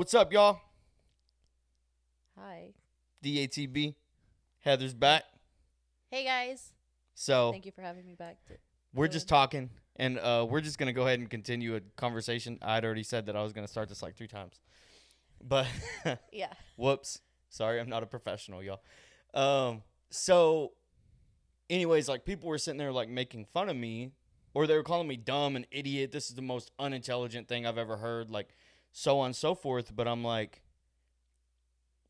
What's up, y'all? Hi. DATB. Heather's back. Hey, guys. So Thank you for having me back. we're just talking, and we're just going to go ahead and continue a conversation. I'd already said that I was going to start this like 3 times. But, Yeah. whoops. Sorry, I'm not a professional, y'all. So, anyways, like, people were sitting there, like, making fun of me, or they were calling me dumb and idiot. This is the most unintelligent thing I've ever heard, like, so on and so forth. But I'm like,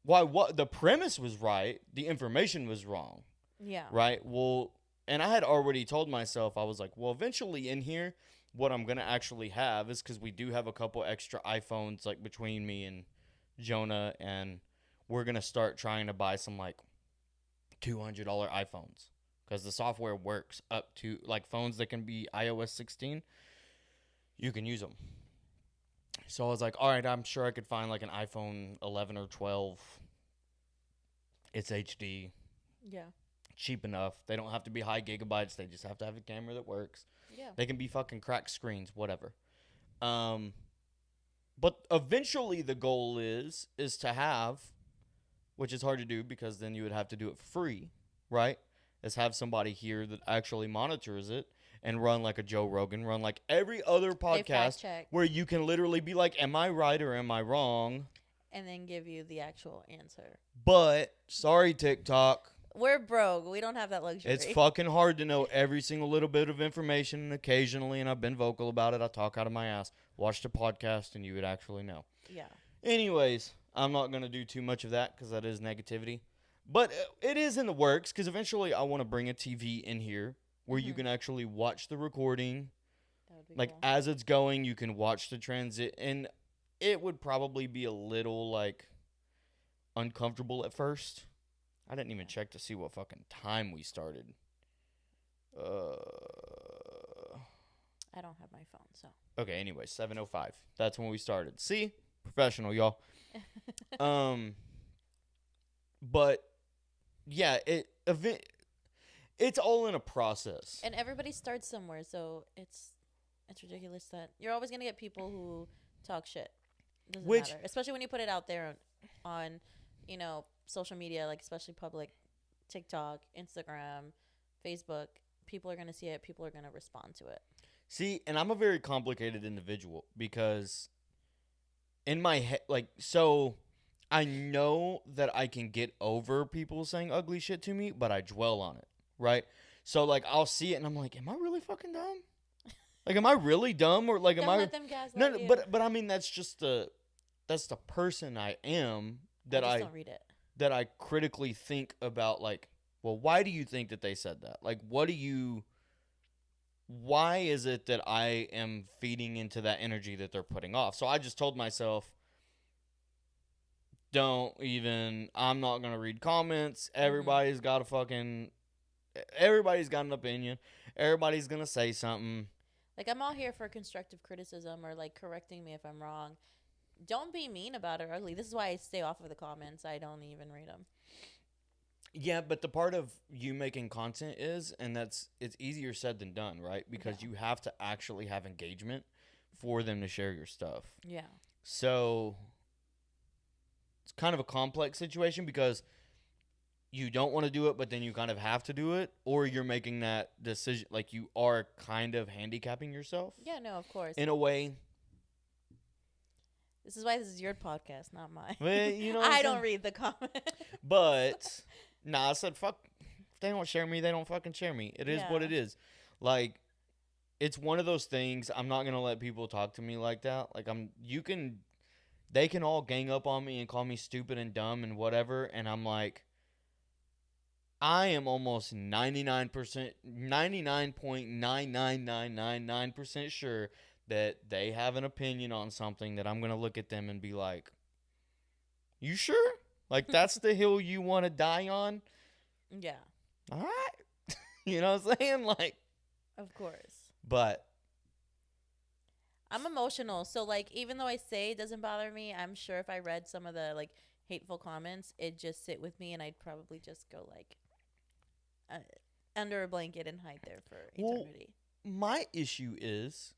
why? What? The premise was right. The information was wrong. Yeah. Right? Well, and I had already told myself, I was like, well, eventually in here, what I'm going to actually have is because we do have a couple extra iPhones, like, between me and Jonah, and we're going to start trying to buy some, like, $200 iPhones because the software works up to, like, phones that can be iOS 16, you can use them. So I was like, all right, I'm sure I could find, like, an iPhone 11 or 12. It's HD. Yeah. Cheap enough. They don't have to be high gigabytes. They just have to have a camera that works. Yeah. They can be fucking cracked screens, whatever. But eventually the goal is to have, which is hard to do because then you would have to do it free, right? Is have somebody here that actually monitors it and run like a Joe Rogan, run like every other podcast where you can literally be like, am I right or am I wrong? And then give you the actual answer. But, sorry, TikTok. We're broke. We don't have that luxury. It's fucking hard to know every single little bit of information, and occasionally, and I've been vocal about it, I talk out of my ass. Watch the podcast, and you would actually know. Yeah. Anyways, I'm not going to do too much of that, because that is negativity. But it is in the works, because eventually I want to bring a TV in here, where you can actually watch the recording. That would be like, cool. as it's going, you can watch the transit, and it would probably be a little, like, uncomfortable at first. I didn't even check to see what fucking time we started. I don't have my phone, so. Okay, anyway, 7:05. That's when we started. See? Professional, y'all. But yeah, it's all in a process. And everybody starts somewhere, so it's ridiculous that you're always going to get people who talk shit. Doesn't matter. Especially when you put it out there on social media, like especially public, TikTok, Instagram, Facebook. People are going to see it. People are going to respond to it. See, and I'm a very complicated individual because in my head, like, so I know that I can get over people saying ugly shit to me, but I dwell on it, right? So, like, I'll see it and I'm like, am I really fucking dumb? Like, am I really dumb? Or, like, Don't am I... let them gaslight No, you. but I mean, that's the person I am that I just don't read it. That I critically think about, like, well, why do you think that they said that? Like, why is it that I am feeding into that energy that they're putting off? So I just told myself, I'm not going to read comments. Everybody's got an opinion. Everybody's going to say something. Like, I'm all here for constructive criticism or, like, correcting me if I'm wrong. Don't be mean about it or ugly. This is why I stay off of the comments. I don't even read them. Yeah, but the part of you making content is, and it's easier said than done, right? Because you have to actually have engagement for them to share your stuff. Yeah. So it's kind of a complex situation because you don't want to do it, but then you kind of have to do it, or you're making that decision, like you are kind of handicapping yourself. Yeah, no, of course. In a way. This is why this is your podcast, not mine. Well, you know I don't read the comments. But, I said, fuck, if they don't share me, they don't fucking share me. It is what it is. Like, it's one of those things, I'm not going to let people talk to me like that. Like, they can all gang up on me and call me stupid and dumb and whatever, and I'm like, I am almost 99.99999% sure that they have an opinion on something that I'm going to look at them and be like, you sure? Like, that's the hill you want to die on? Yeah. All right. You know what I'm saying? Like, of course. But I'm emotional. So, like, even though I say it doesn't bother me, I'm sure if I read some of the, like, hateful comments, it'd just sit with me and I'd probably just go, like, under a blanket and hide there for eternity. My issue is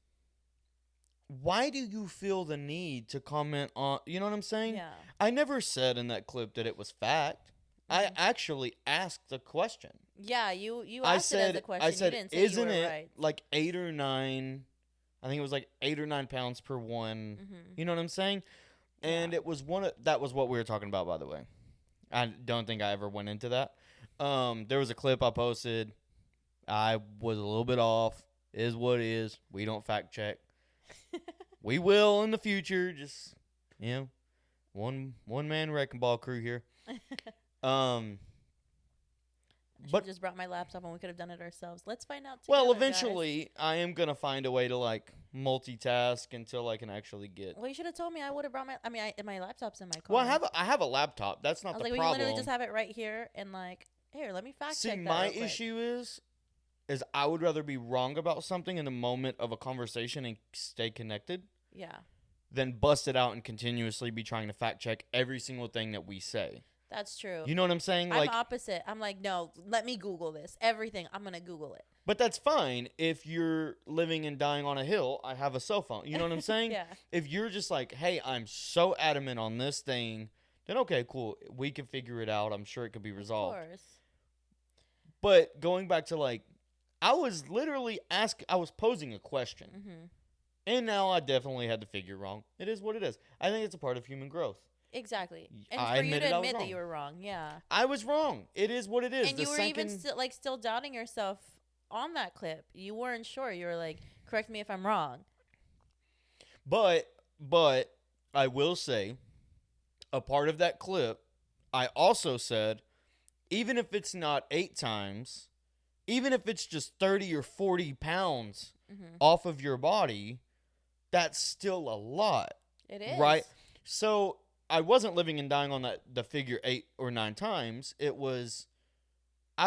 why do you feel the need to comment on, you know what I'm saying? Yeah. I never said in that clip that it was fact. I actually asked the question. Yeah, you asked it as a question. I said, you didn't say isn't you were it right. like 8 or 9? I think it was like 8 or 9 pounds per one. You know what I'm saying? And it was that was what we were talking about, by the way. I don't think I ever went into that. There was a clip I posted. I was a little bit off. Is what it is. We don't fact check. We will in the future. Just, one man wrecking ball crew here. I But just brought my laptop and we could have done it ourselves. Let's find out together. well, eventually, I am gonna find a way to like multitask until I can actually get. Well, you should have told me. I would have brought my. I mean, my laptop's in my car. Well, I have a laptop. That's not I was the like, problem. we literally just have it right here and like, here, let me fact check. See, that my real quick. issue is I would rather be wrong about something in the moment of a conversation and stay connected. Yeah. Than bust it out and continuously be trying to fact check every single thing that we say. That's true. You know what I'm saying? I'm opposite. I'm like, no, let me Google this. Everything. I'm going to Google it. But that's fine if you're living and dying on a hill. I have a cell phone. You know what I'm saying? Yeah. If you're just like, hey, I'm so adamant on this thing, then okay, cool. We can figure it out. I'm sure it could be resolved. Of course. But going back to like, I was posing a question. Mm-hmm. And now I definitely had to figure wrong. It is what it is. I think it's a part of human growth. Exactly. And I for you to admitted I was admit that wrong. you were wrong, yeah. I was wrong. It is what it is. And you were even still doubting yourself on that clip. You weren't sure. You were like, correct me if I'm wrong. But I will say, a part of that clip, I also said, even if it's not 8 times, even if it's just 30 or 40 pounds off of your body, that's still a lot. It is. Right? So I wasn't living and dying on the figure 8 or 9 times. I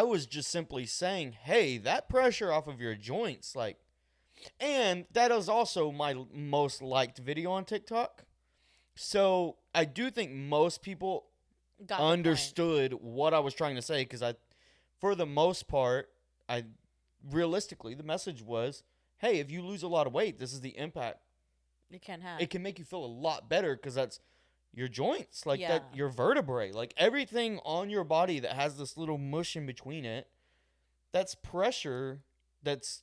was just simply saying, hey, that pressure off of your joints, like, and that is also my most liked video on TikTok. So I do think most people understood what I was trying to say, because for the most part, realistically, the message was, hey, if you lose a lot of weight, this is the impact it can have. It can make you feel a lot better, because that's your joints, like Yeah. your vertebrae, like everything on your body that has this little mush in between it. That's pressure that's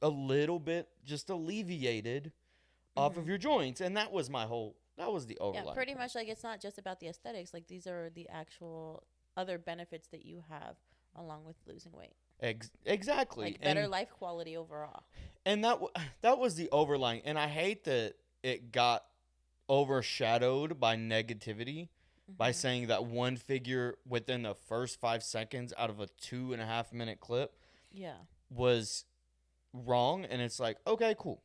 a little bit just alleviated off of your joints, and that was the overline. Yeah, pretty much like it's not just about the aesthetics. Like these are the actual other benefits that you have along with losing weight. Exactly. Like better life quality overall. And that was the overline. And I hate that it got overshadowed by negativity by saying that one figure within the first 5 seconds out of a 2.5 minute clip was wrong. And it's like, okay, cool.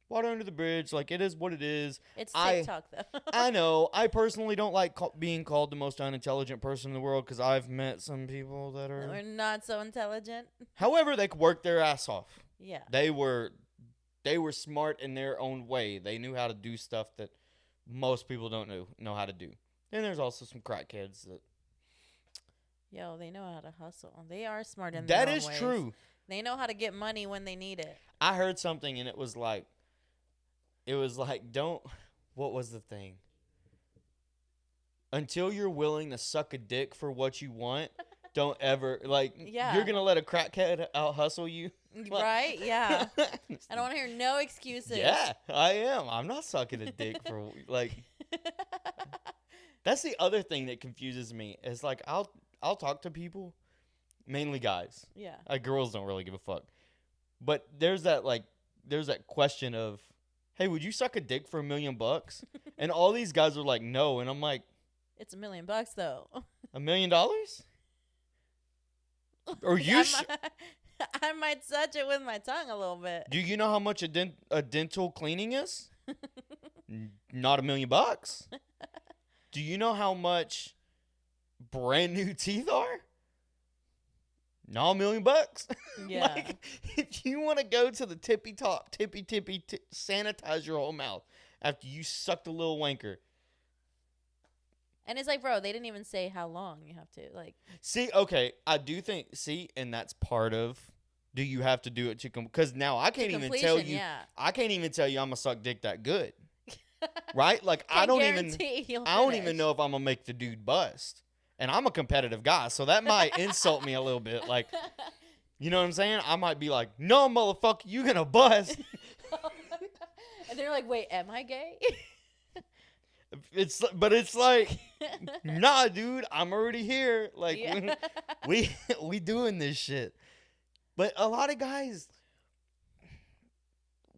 Water under the bridge. Like, it is what it is. It's TikTok, though. I know. I personally don't like being called the most unintelligent person in the world, because I've met some people that are... We're not so intelligent. However, they worked their ass off. Yeah. They were smart in their own way. They knew how to do stuff that most people don't know how to do. Then there's also some crackheads that... Yo, they know how to hustle. They are smart in their own ways. That is true. They know how to get money when they need it. I heard something, and it was like, what was the thing? Until you're willing to suck a dick for what you want, don't ever, you're going to let a crackhead out hustle you? Right? Yeah. I don't want to hear no excuses. Yeah, I am. I'm not sucking a dick for, that's the other thing that confuses me. Is like, I'll talk to people, mainly guys. Yeah. Girls don't really give a fuck. But there's that question of, hey, would you suck a dick for $1 million? And all these guys are like, no. And I'm like, it's $1 million though. $1 million? Or you? I might touch it with my tongue a little bit. Do you know how much a dental cleaning is? Not $1 million. Do you know how much brand new teeth are? Not $1 million. Yeah. If you want to go to the tippy sanitize your whole mouth after you sucked a little wanker. And it's like, bro, they didn't even say how long you have to, like. See, okay, I do think, and that's part of do you have to do it to because now I can't even tell you. Yeah. I can't even tell you I'm gonna suck dick that good, right? Like I Can't don't even guarantee you'll I don't finish. even know if I'm gonna make the dude bust. And I'm a competitive guy, so that might insult me a little bit. Like, you know what I'm saying? I might be like, "No, motherfucker, you gonna bust." And they're like, "Wait, am I gay?" But it's like, nah, dude, I'm already here. Like, Yeah. we doing this shit. But a lot of guys,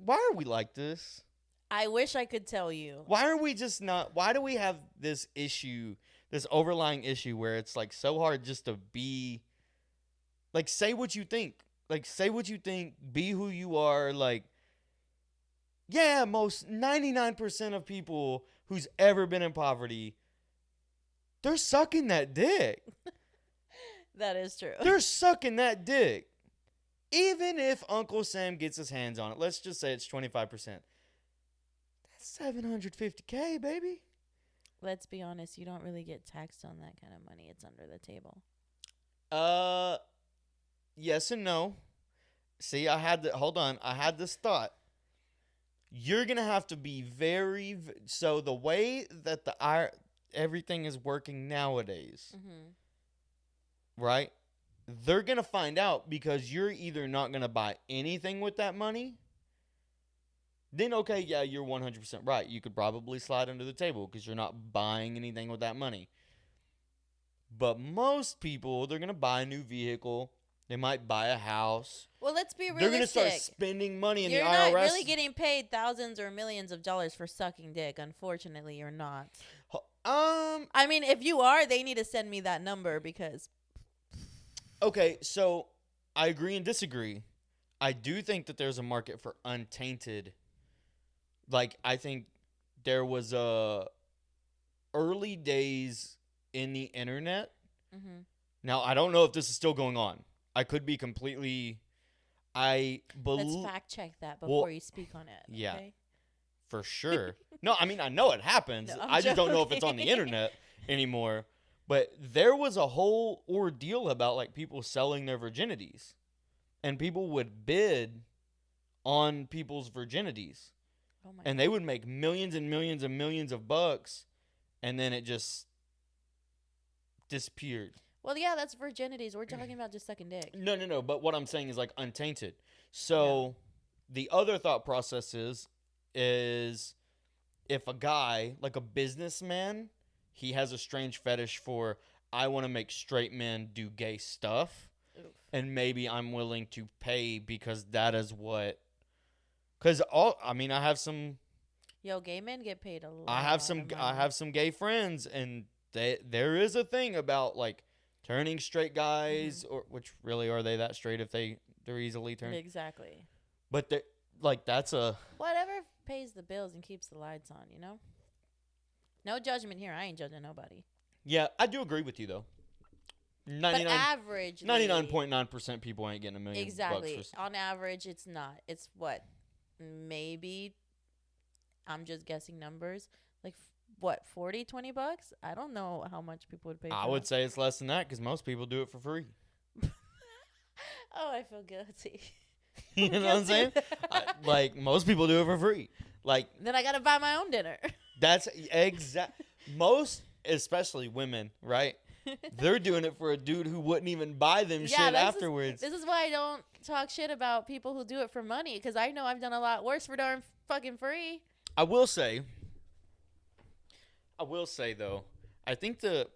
why are we like this? I wish I could tell you. Why are we just not? Why do we have this issue, this overlying issue where it's like so hard just to be, like, say what you think. Like, say what you think, be who you are. Like, yeah, most 99% of people who's ever been in poverty, they're sucking that dick. That is true. They're sucking that dick. Even if Uncle Sam gets his hands on it, let's just say it's 25%. That's $750K, baby. Let's be honest, you don't really get taxed on that kind of money. It's under the table. Yes and no. See, I had this thought. You're going to have to be so the way that everything is working nowadays, right? They're going to find out because you're either not going to buy anything with that money. Then, okay, yeah, you're 100% right. You could probably slide under the table because you're not buying anything with that money. But most people, they're going to buy a new vehicle. They might buy a house. Well, let's be realistic. They're going to start spending money in the IRS. You're not really getting paid thousands or millions of dollars for sucking dick. Unfortunately, you're not. I mean, if you are, they need to send me that number because... Okay, so I agree and disagree. I do think that there's a market for untainted. Like, I think there was early days in the internet. Mm-hmm. Now, I don't know if this is still going on. I could be completely... Let's fact check that before you speak on it. Yeah, okay? For sure. No, I mean, I know it happens. No, I just don't know if it's on the internet anymore. But there was a whole ordeal about, like, people selling their virginities. And people would bid on people's virginities. Oh my and God. They would make millions and millions and millions of bucks. And then it just disappeared. Well, yeah, that's virginities. We're talking about just sucking dick. No. But what I'm saying is, like, untainted. So the other thought process is if a guy, like a businessman, he has a strange fetish for, I want to make straight men do gay stuff. Oof. And maybe I'm willing to pay because that is what... Because, I have some... Yo, gay men get paid a lot. I have some gay friends, and there is a thing about, like, turning straight guys, or which really are they that straight if they're easily turned? Exactly. But, like, that's a... Whatever pays the bills and keeps the lights on, you know? No judgment here. I ain't judging nobody. Yeah, I do agree with you, though. 99.9% people ain't getting $1 million. Exactly. On average, it's not. It's what? Maybe, I'm just guessing numbers. Like, what, 40, 20 bucks? I don't know how much people would pay for I would say it's less than that because most people do it for free. Oh, I feel guilty. You know what I'm saying? Like, most people do it for free. Like, then I got to buy my own dinner. That's exact. Most, especially women, right? They're doing it for a dude who wouldn't even buy them shit afterwards. This is why I don't talk shit about people who do it for money, because I know I've done a lot worse for darn fucking free. I will say though, I think the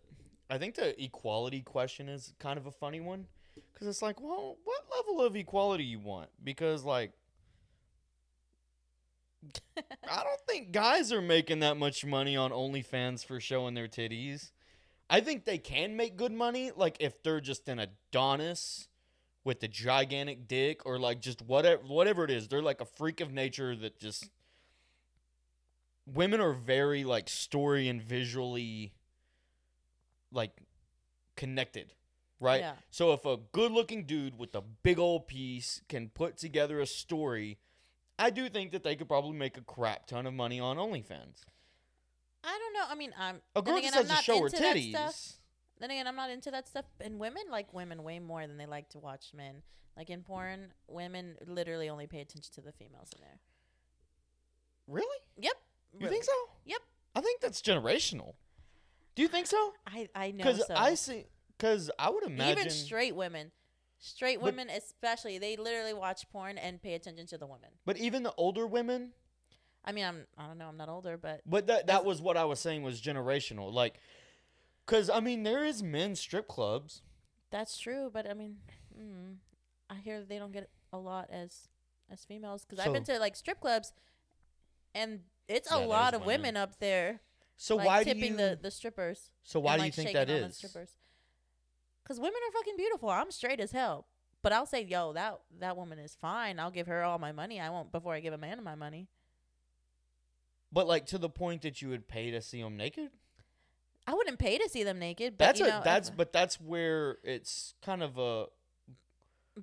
equality question is kind of a funny one, because it's like, well, what level of equality you want? Because, like, I don't think guys are making that much money on OnlyFans for showing their titties. I think they can make good money, like, if they're just an Adonis with a gigantic dick, or, like, just whatever it is. They're like a freak of nature that just... Women are very, like, story and visually, like, connected, right? Yeah. So if a good-looking dude with a big old piece can put together a story, I do think that they could probably make a crap ton of money on OnlyFans. I don't know. I mean, a girl just has to show her titties. then again, I'm not into that stuff. And women like women way more than they like to watch men. Like in porn, women literally only pay attention to the females in there. Really? Yep. You think so? Yep. I think that's generational. Do you think so? I know Because so. I see. Because I would imagine Even straight women, especially, they literally watch porn and pay attention to the women. But even the older women. I mean, I don't know. I'm not older, but that was what I was saying was generational. Like, because I mean, there is men's strip clubs. that's true. But I mean, I hear they don't get a lot as females. Because I've been to like strip clubs, and it's a lot of women up there. So like, why tipping do you the strippers? So why do you like, think that is? Because women are fucking beautiful. I'm straight as hell, but I'll say, yo, that woman is fine. I'll give her all my money. I won't before I give a man my money. But like to the point that you would pay to see them naked. I wouldn't pay to see them naked. But that's where it's kind of a.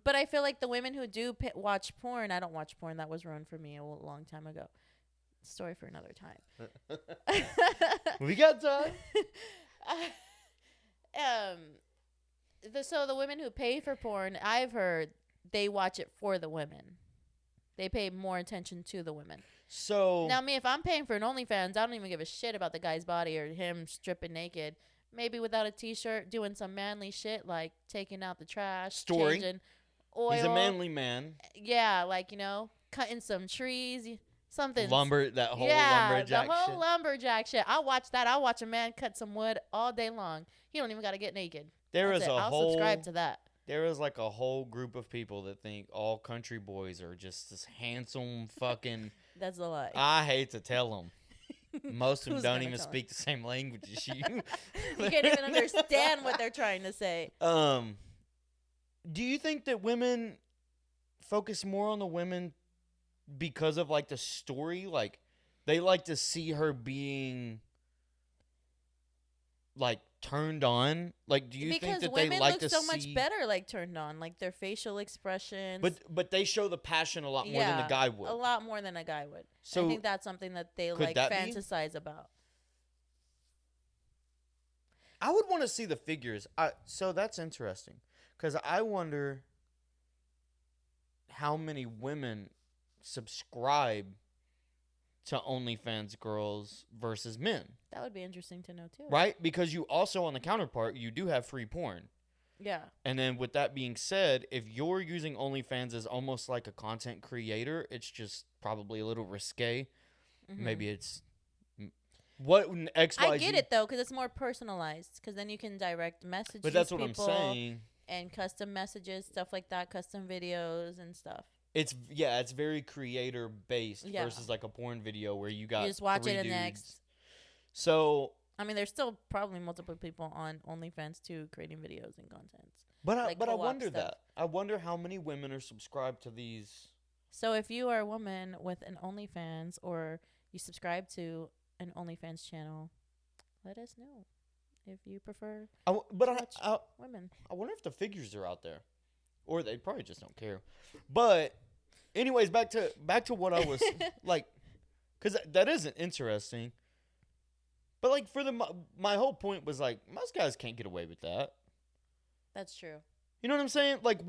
But I feel like the women who do watch porn, I don't watch porn. That was ruined for me a long time ago. Story for another time. We got time. So the women who pay for porn, I've heard they watch it for the women. They pay more attention to the women. So now, me, if I'm paying for an OnlyFans, I don't even give a shit about the guy's body or him stripping naked. Maybe without a t-shirt, doing some manly shit like taking out the trash, changing oil. He's a manly man. Yeah, like, cutting some trees, something. That whole lumberjack shit. The whole lumberjack shit. I'll watch that. I'll watch a man cut some wood all day long. He don't even got to get naked. I'll subscribe to that. There is like a whole group of people that think all country boys are just this handsome fucking. That's a lie. I hate to tell them. Most of them don't even speak the same language as you. You can't even understand what they're trying to say. Do you think that women focus more on the women because of like the story? Like they like to see her being like turned on? Like, do you think that they like to see? Because women look so much better, like turned on, like their facial expressions. But they show the passion a lot more than the guy would. A lot more than a guy would. So I think that's something that they like fantasize about. I would want to see the figures. So that's interesting because I wonder how many women subscribe to OnlyFans girls versus men. That would be interesting to know too. Right? Because you also, on the counterpart, you do have free porn. Yeah. And then with that being said, if you're using OnlyFans as almost like a content creator, it's just probably a little risque. Mm-hmm. Maybe it's what XYZ. I get it though, because it's more personalized. Because then you can direct messages. But that's what I'm saying. And custom messages, stuff like that, custom videos and stuff. It's very creator based versus like a porn video where you just watch it dudes. next. So I mean, there's still probably multiple people on OnlyFans too creating videos and content. But I wonder that. I wonder how many women are subscribed to these. So if you are a woman with an OnlyFans or you subscribe to an OnlyFans channel, let us know if you prefer. Women. I wonder if the figures are out there, or they probably just don't care. But, anyways, back to what I was like, because that isn't interesting. But like my whole point was like most guys can't get away with that. That's true. You know what I'm saying? Like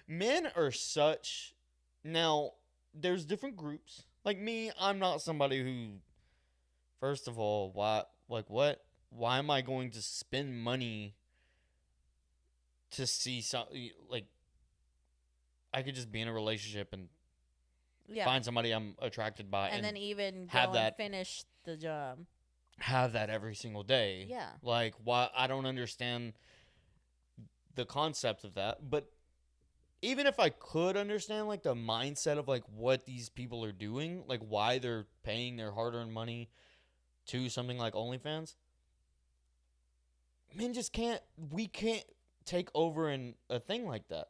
men are such. Now there's different groups. Like me, I'm not somebody who. First of all, what? Why am I going to spend money to see something like? I could just be in a relationship and find somebody I'm attracted by, and then even go and finish the job. Have that every single day. Yeah. Like, why? I don't understand the concept of that. But even if I could understand, like, the mindset of, like, what these people are doing, like, why they're paying their hard-earned money to something like OnlyFans, men just can't, we can't take over a thing like that.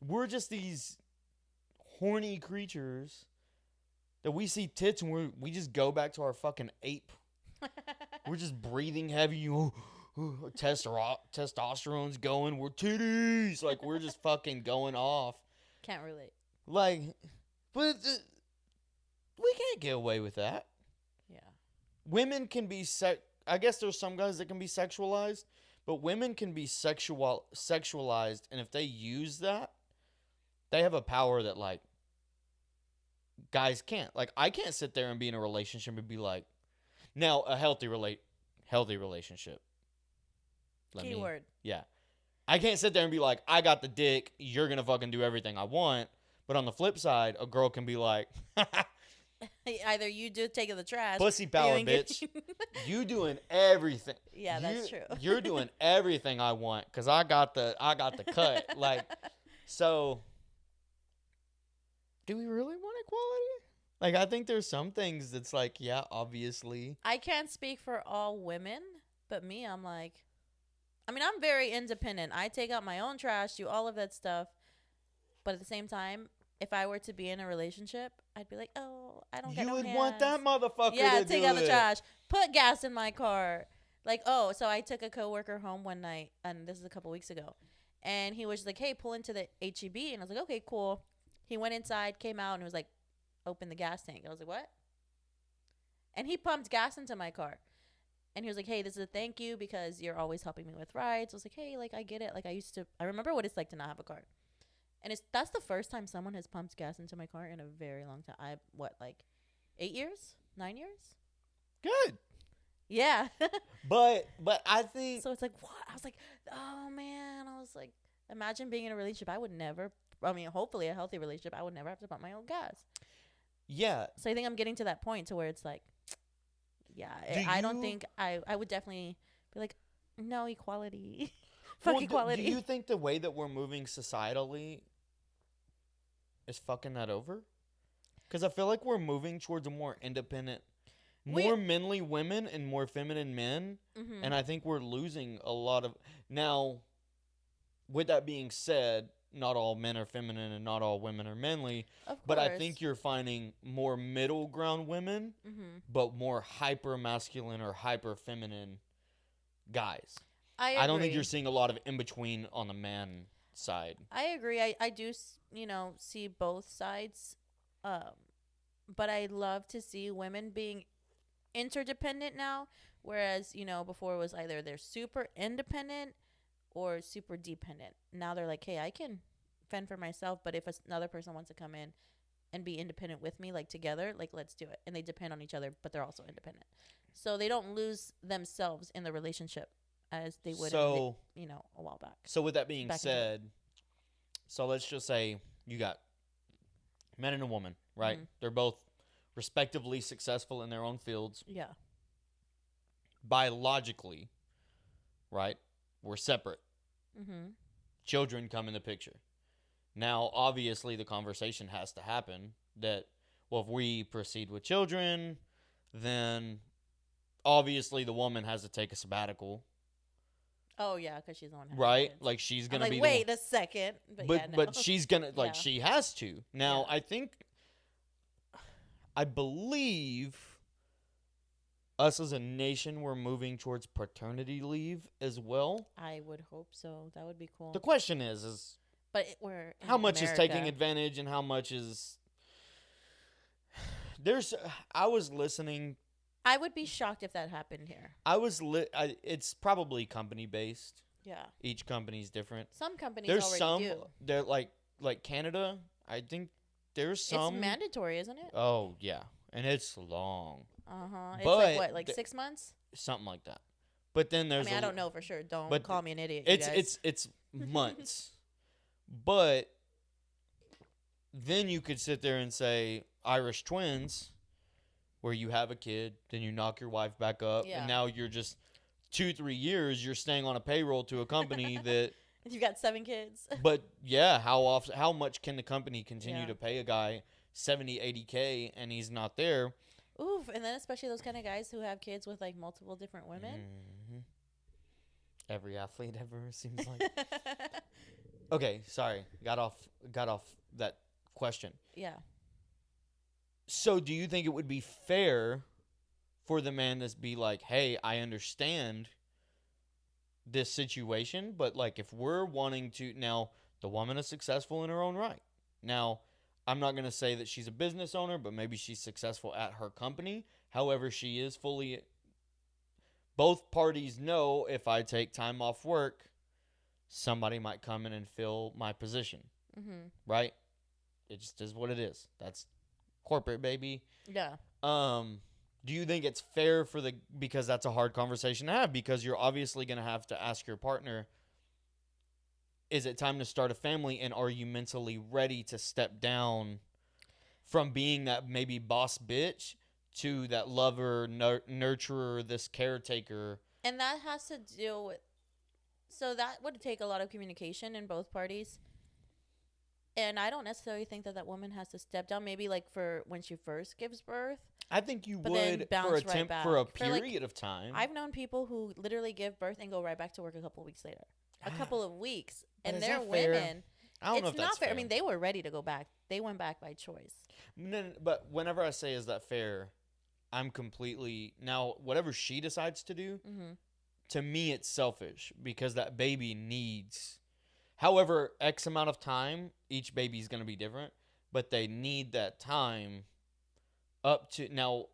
We're just these horny creatures that we see tits and we just go back to our fucking ape. We're just breathing heavy. Testosterone's going. We're titties. Like, we're just fucking going off. Can't relate. Like, but we can't get away with that. Yeah. Women can be I guess there's some guys that can be sexualized, But women can be sexualized, and if they use that, they have a power that like guys can't. Like I can't sit there and be in a relationship and be like, now a healthy relationship. Keyword. Yeah. I can't sit there and be like, I got the dick, you're gonna fucking do everything I want. But on the flip side, a girl can be like, either you do take the trash, pussy power, bitch. You doing everything. Yeah, that's true. You're doing everything I want because I got the cut. Like, so, do we really want equality? Like, I think there's some things that's like, yeah, obviously. I can't speak for all women, but me, I'm like, I mean, I'm very independent. I take out my own trash, do all of that stuff. But at the same time, if I were to be in a relationship, I'd be like, oh, I don't get no hands. You would want that motherfucker to take out the trash. Put gas in my car. Like, oh, so I took a coworker home one night, and this is a couple weeks ago. And he was like, hey, pull into the HEB. And I was like, okay, cool. He went inside, came out, and was like, open the gas tank. I was like, what? And he pumped gas into my car. And he was like, hey, this is a thank you because you're always helping me with rides. I was like, hey, like, I get it. Like, I remember what it's like to not have a car. And that's the first time someone has pumped gas into my car in a very long time. 8 years? 9 years? Good. Yeah. but I think. So it's like, what? I was like, oh, man. I was like, imagine being in a relationship. I would never, hopefully a healthy relationship, I would never have to pump my own gas. Yeah. So I think I'm getting to that point to where it's like, yeah, I don't think I would definitely be like, no, equality. Fuck equality. Do you think the way that we're moving societally is fucking that over? Because I feel like we're moving towards a more independent, more manly women and more feminine men. Mm-hmm. And I think we're losing a lot of... Now, with that being said, not all men are feminine and not all women are manly. Of course. But I think you're finding more middle ground women, but more hyper masculine or hyper feminine guys. I don't think you're seeing a lot of in between on the man side. I agree. I do, see both sides. But I love to see women being interdependent now. Whereas, before it was either they're super independent or super dependent. Now they're like, hey, I can fend for myself. But if another person wants to come in and be independent with me, like together, like let's do it. And they depend on each other, but they're also independent. So they don't lose themselves in the relationship as they would, a while back. So with that being said, so let's just say you got men and a woman, right? Mm-hmm. They're both respectively successful in their own fields. Yeah. Biologically, right? We're separate. Mm-hmm. Children come in the picture. Now, obviously, the conversation has to happen that, well, if we proceed with children, then obviously the woman has to take a sabbatical. Oh, yeah, because she's the one. Right? Like, she's going to be... wait a second. But she's going to... Like, she has to. Now, yeah. I believe us as a nation, we're moving towards paternity leave as well. I would hope so. That would be cool. The question is but we're how much is taking advantage and how much is... I was listening... I would be shocked if that happened here. It's probably company based. Yeah. Each company's different. Some companies already do. They're like Canada. I think there's some. It's mandatory, isn't it? Oh yeah, and it's long. It's like what, 6 months? Something like that. But then there's. I don't know for sure. Don't call me an idiot. It's months. But then you could sit there and say Irish twins. Where you have a kid, then you knock your wife back up, and now you're just 2-3 years you're staying on a payroll to a company that you got 7 kids. But yeah, how much can the company continue to pay a guy $70,000-$80,000 and he's not there? Oof, and then especially those kind of guys who have kids with like multiple different women. Mm-hmm. Every athlete ever seems like. Okay, sorry, got off that question. Yeah. So do you think it would be fair for the man to be like, hey, I understand this situation, but like if we're wanting to... Now, the woman is successful in her own right. Now, I'm not going to say that she's a business owner, but maybe she's successful at her company. However, she is fully... both parties know if I take time off work, somebody might come in and fill my position. Mm-hmm. Right? It just is what it is. That's corporate, baby. Yeah. Do you think it's fair because that's a hard conversation to have, because you're obviously going to have to ask your partner, is it time to start a family, and are you mentally ready to step down from being that maybe boss bitch to that lover, nurturer, this caretaker? And that has to deal with, so that would take a lot of communication in both parties. And I don't necessarily think that woman has to step down. Maybe like for when she first gives birth. I think you but would then bounce for a right temp back. for a For, like, period of time. I've known people who literally give birth and go right back to work a couple of weeks later. A couple of weeks. But And is they're that fair? women. I don't know if It's not that's fair. fair. I mean, they were ready to go back. They went back by choice. No, but whenever I say is that fair, I'm completely now whatever she decides to do. Mm-hmm. To me, it's selfish because that baby needs, however, X amount of time. Each baby's going to be different, but they need that time up to now.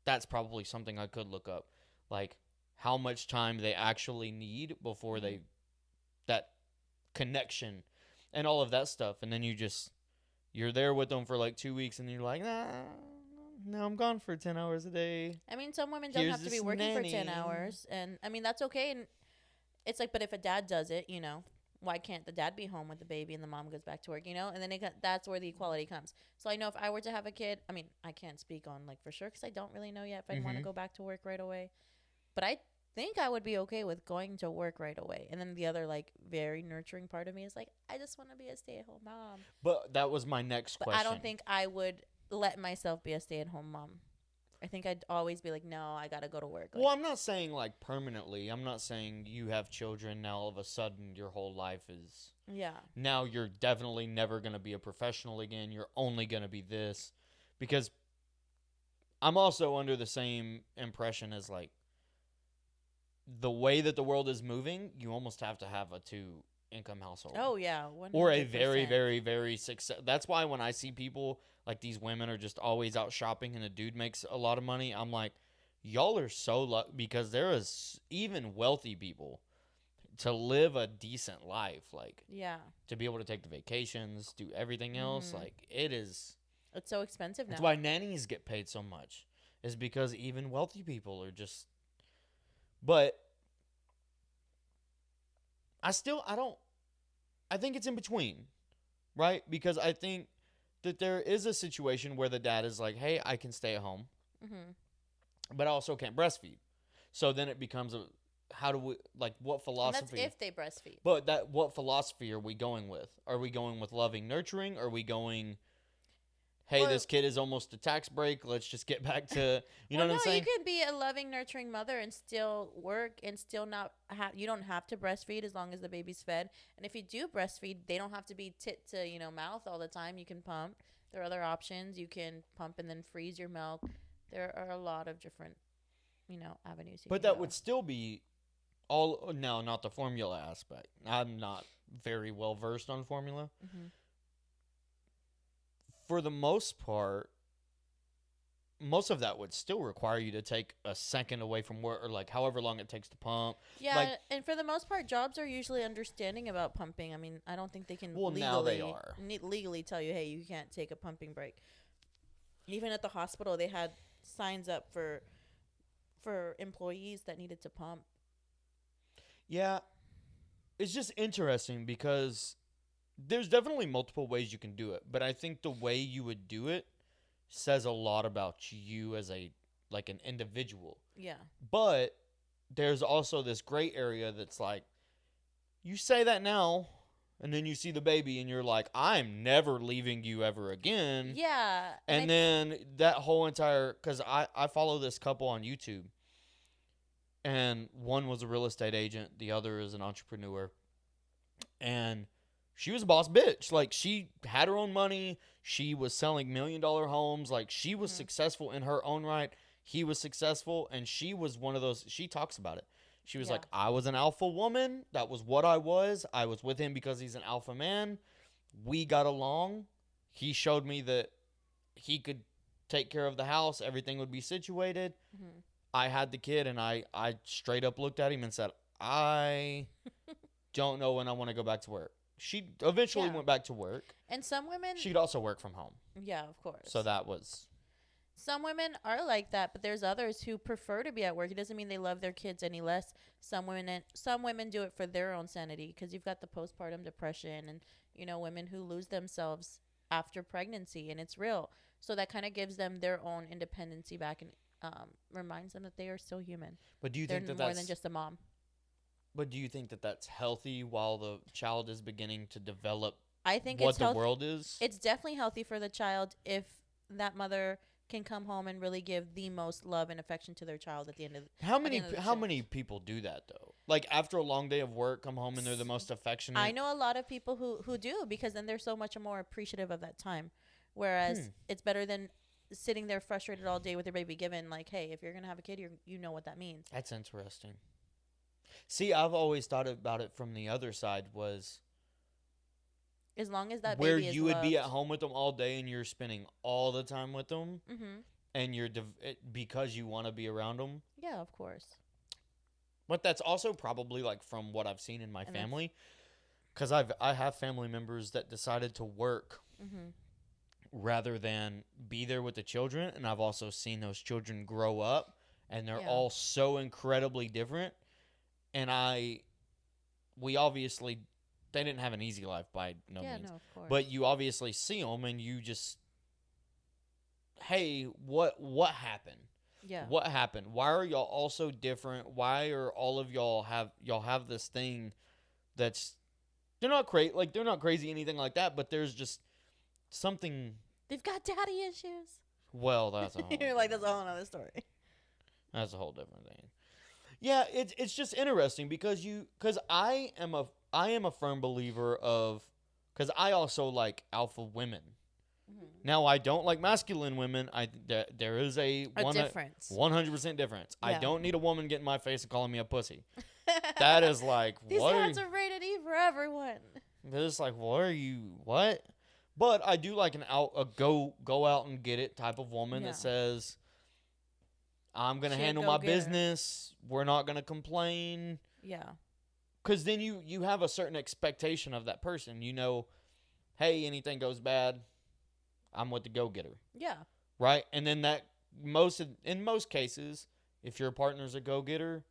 That's probably something I could look up, like how much time they actually need before they that connection and all of that stuff, and then you're there with them for like 2 weeks, and you're like, nah, no, I'm gone for 10 hours a day. I mean, some women don't Here's have to be this working for 10 nanny. hours. And, I mean, that's okay. And it's like, but if a dad does it, why can't the dad be home with the baby and the mom goes back to work, And then that's where the equality comes. So I know if I were to have a kid, I mean, I can't speak on, like, for sure because I don't really know yet if I'd want to go back to work right away. But I think I would be okay with going to work right away. And then the other, like, very nurturing part of me is like, I just want to be a stay-at-home mom. But that was my next question. I don't think I would let myself be a stay-at-home mom. I think I'd always be like, no, I gotta go to work. Well, I'm not saying like permanently. I'm not saying you have children now all of a sudden your whole life is... Yeah. Now you're definitely never going to be a professional again. You're only going to be this. Because I'm also under the same impression as like the way that the world is moving, you almost have to have a 2-income household. Oh, yeah. 100%. Or a very, very, very success. That's why when I see people, like these women are just always out shopping and a dude makes a lot of money, I'm like, y'all are so lucky, because there is even wealthy people to live a decent life, like to be able to take the vacations, do everything else, like it's so expensive now. That's why nannies get paid so much, is because even wealthy people are just... But I think it's in between, right? Because I think that there is a situation where the dad is like, hey, I can stay at home, but I also can't breastfeed. So then it becomes how do we, like, what philosophy? And that's if they breastfeed. But what philosophy are we going with? Are we going with loving, nurturing? Are we going, hey, this kid is almost a tax break, let's just get back to, you know what I'm saying? You could be a loving, nurturing mother and still work and still not have, you don't have to breastfeed as long as the baby's fed. And if you do breastfeed, they don't have to be tit to, mouth all the time. You can pump. There are other options. You can pump and then freeze your milk. There are a lot of different, avenues. But that would still be not the formula aspect. I'm not very well versed on formula. For the most part, most of that would still require you to take a second away from work, or like however long it takes to pump. Yeah, and for the most part, jobs are usually understanding about pumping. I mean, I don't think they can now they are. legally tell you, hey, you can't take a pumping break. Even at the hospital, they had signs up for employees that needed to pump. Yeah, it's just interesting because there's definitely multiple ways you can do it, but I think the way you would do it says a lot about you as an individual. Yeah. But there's also this gray area that's like, you say that now, and then you see the baby, and you're like, I'm never leaving you ever again. Yeah. And then that whole entire, because I follow this couple on YouTube, and one was a real estate agent, the other is an entrepreneur, and she was a boss bitch. Like, she had her own money. She was selling $1 million homes. Like, she was successful in her own right. He was successful, and she was one of those. She talks about it. She was like, I was an alpha woman. That was what I was. I was with him because he's an alpha man. We got along. He showed me that he could take care of the house. Everything would be situated. I had the kid, and I straight up looked at him and said, I don't know when I want to go back to work. She eventually went back to work. And some women... She could also work from home. Yeah, of course. So that was... Some women are like that, but there's others who prefer to be at work. It doesn't mean they love their kids any less. Some women do it for their own sanity, because you've got the postpartum depression and, you know, women who lose themselves after pregnancy, and it's real. So that kind of gives them their own independency back and reminds them that they are still human. But do you They're think that more that's than just a mom? But do you think that that's healthy while the child is beginning to develop I think what it's the world is? It's definitely healthy for the child if that mother can come home and really give the most love and affection to their child at the end of the How many people do that though? Like after a long day of work, come home and they're the most affectionate. I know a lot of people who do, because then they're so much more appreciative of that time. Whereas it's better than sitting there frustrated all day with your baby, given like, hey, if you're gonna have a kid, you know what that means. That's interesting. See, I've always thought about it from the other side, was as long as that where baby is you would loved. be at home with them all day and you're spending all the time with them, and you're because you want to be around them. Yeah, of course. But that's also probably like from what I've seen in my family, because I have family members that decided to work rather than be there with the children, and I've also seen those children grow up, and they're all so incredibly different. And we obviously, they didn't have an easy life by no means. No, of course. But you obviously see them, and you just, hey, what happened? Yeah. What happened? Why are y'all all so different? Why are all of y'all have this thing that's, they're not crazy, anything like that, but there's just something. They've got daddy issues. Well, that's a whole You're like, that's a whole other story. That's a whole different thing. Yeah, it's just interesting because I am a firm believer of, because I also like alpha women. Now I don't like masculine women. There is a difference. 100% difference. Yeah. I don't need a woman getting in my face and calling me a pussy. That is like, these what? hats are rated E for everyone. It's like, what? But I do like a go out and get it type of woman that says, I'm going to handle my business. We're not going to complain. Yeah. Because then you have a certain expectation of that person. You know, hey, anything goes bad, I'm with the go-getter. Yeah. Right? And then in most cases, if your partner's a go-getter,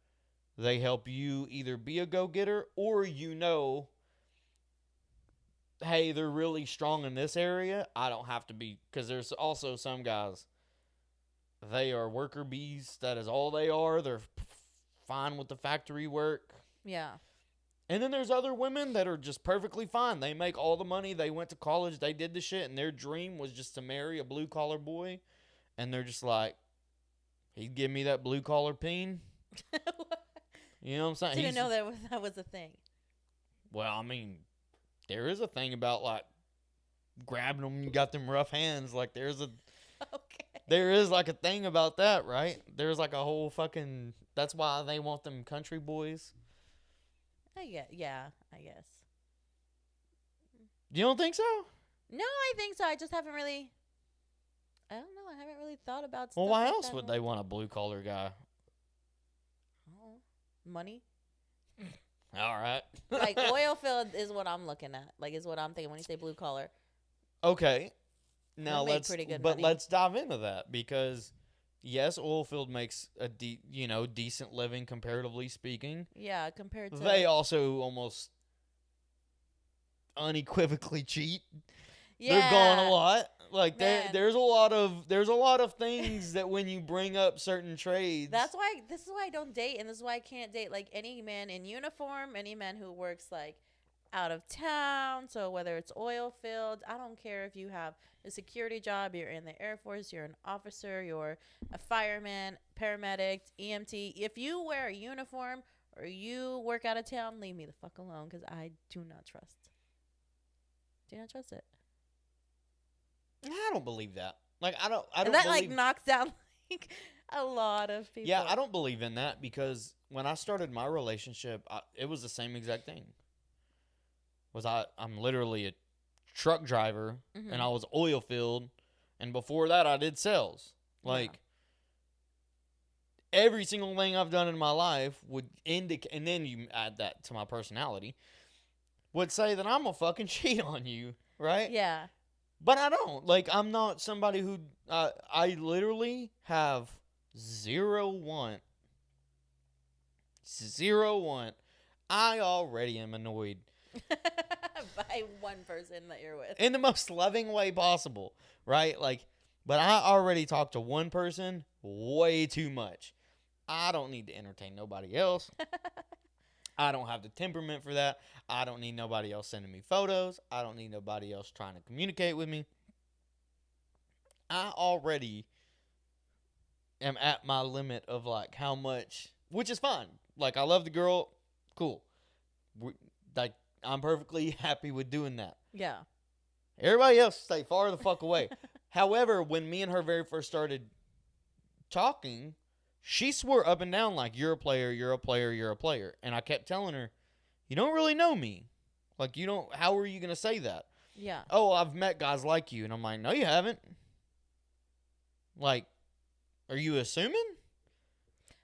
they help you either be a go-getter or hey, they're really strong in this area. I don't have to be, because there's also some guys, they are worker bees. That is all they are. They're fine with the factory work. Yeah. And then there's other women that are just perfectly fine. They make all the money. They went to college. They did the shit. And their dream was just to marry a blue-collar boy. And they're just like, he'd give me that blue-collar peen. You know what I'm saying? Didn't know that was a thing. Well, I mean, there is a thing about, like, grabbing them. You got them rough hands. Like, there is, like, a thing about that, right? There's, like, a whole fucking... That's why they want them country boys. I guess. You don't think so? No, I think so. I just haven't really... I don't know. I haven't really thought about stuff. Well, why like else that would they want a blue-collar guy? Oh, money? All right. Like, oil field is what I'm looking at. Like, is what I'm thinking when you say blue-collar. Okay. Now, let's dive into that, because... Yes, oilfield makes a decent living, comparatively speaking. Yeah, compared to... They also almost unequivocally cheat. Yeah. They're gone a lot. Like, there's a lot of things that when you bring up certain trades... This is why I don't date, and this is why I can't date, like, any man in uniform, any man who works, like, out of town. So whether it's oil field, I don't care if you have a security job, you're in the Air Force, you're an officer, you're a fireman, paramedic, EMT. If you wear a uniform or you work out of town, leave me the fuck alone, because I do not trust it. I don't believe that. Like, I don't and that believe... like knocks down like a lot of people. Yeah, I don't believe in that, because when I started my relationship, it was the same exact thing. I'm literally a truck driver, and I was oil field, and before that I did sales. Like, every single thing I've done in my life would indicate, and then you add that to my personality, would say that I'm gonna fucking cheat on you, right? Yeah. But I don't. Like, I'm not somebody who, I literally have zero want. Zero want. I already am annoyed. By one person that you're with. In the most loving way possible, right? Like, but I already talked to one person way too much. I don't need to entertain nobody else. I don't have the temperament for that. I don't need nobody else sending me photos. I don't need nobody else trying to communicate with me. I already am at my limit of like how much, which is fine. Like, I love the girl. Cool. Like, I'm perfectly happy with doing that. Yeah. Everybody else stay far the fuck away. However, when me and her very first started talking, she swore up and down like, you're a player, you're a player, you're a player. And I kept telling her, you don't really know me. Like, you don't, how are you going to say that? Yeah. Oh, I've met guys like you. And I'm like, no, you haven't. Like, are you assuming?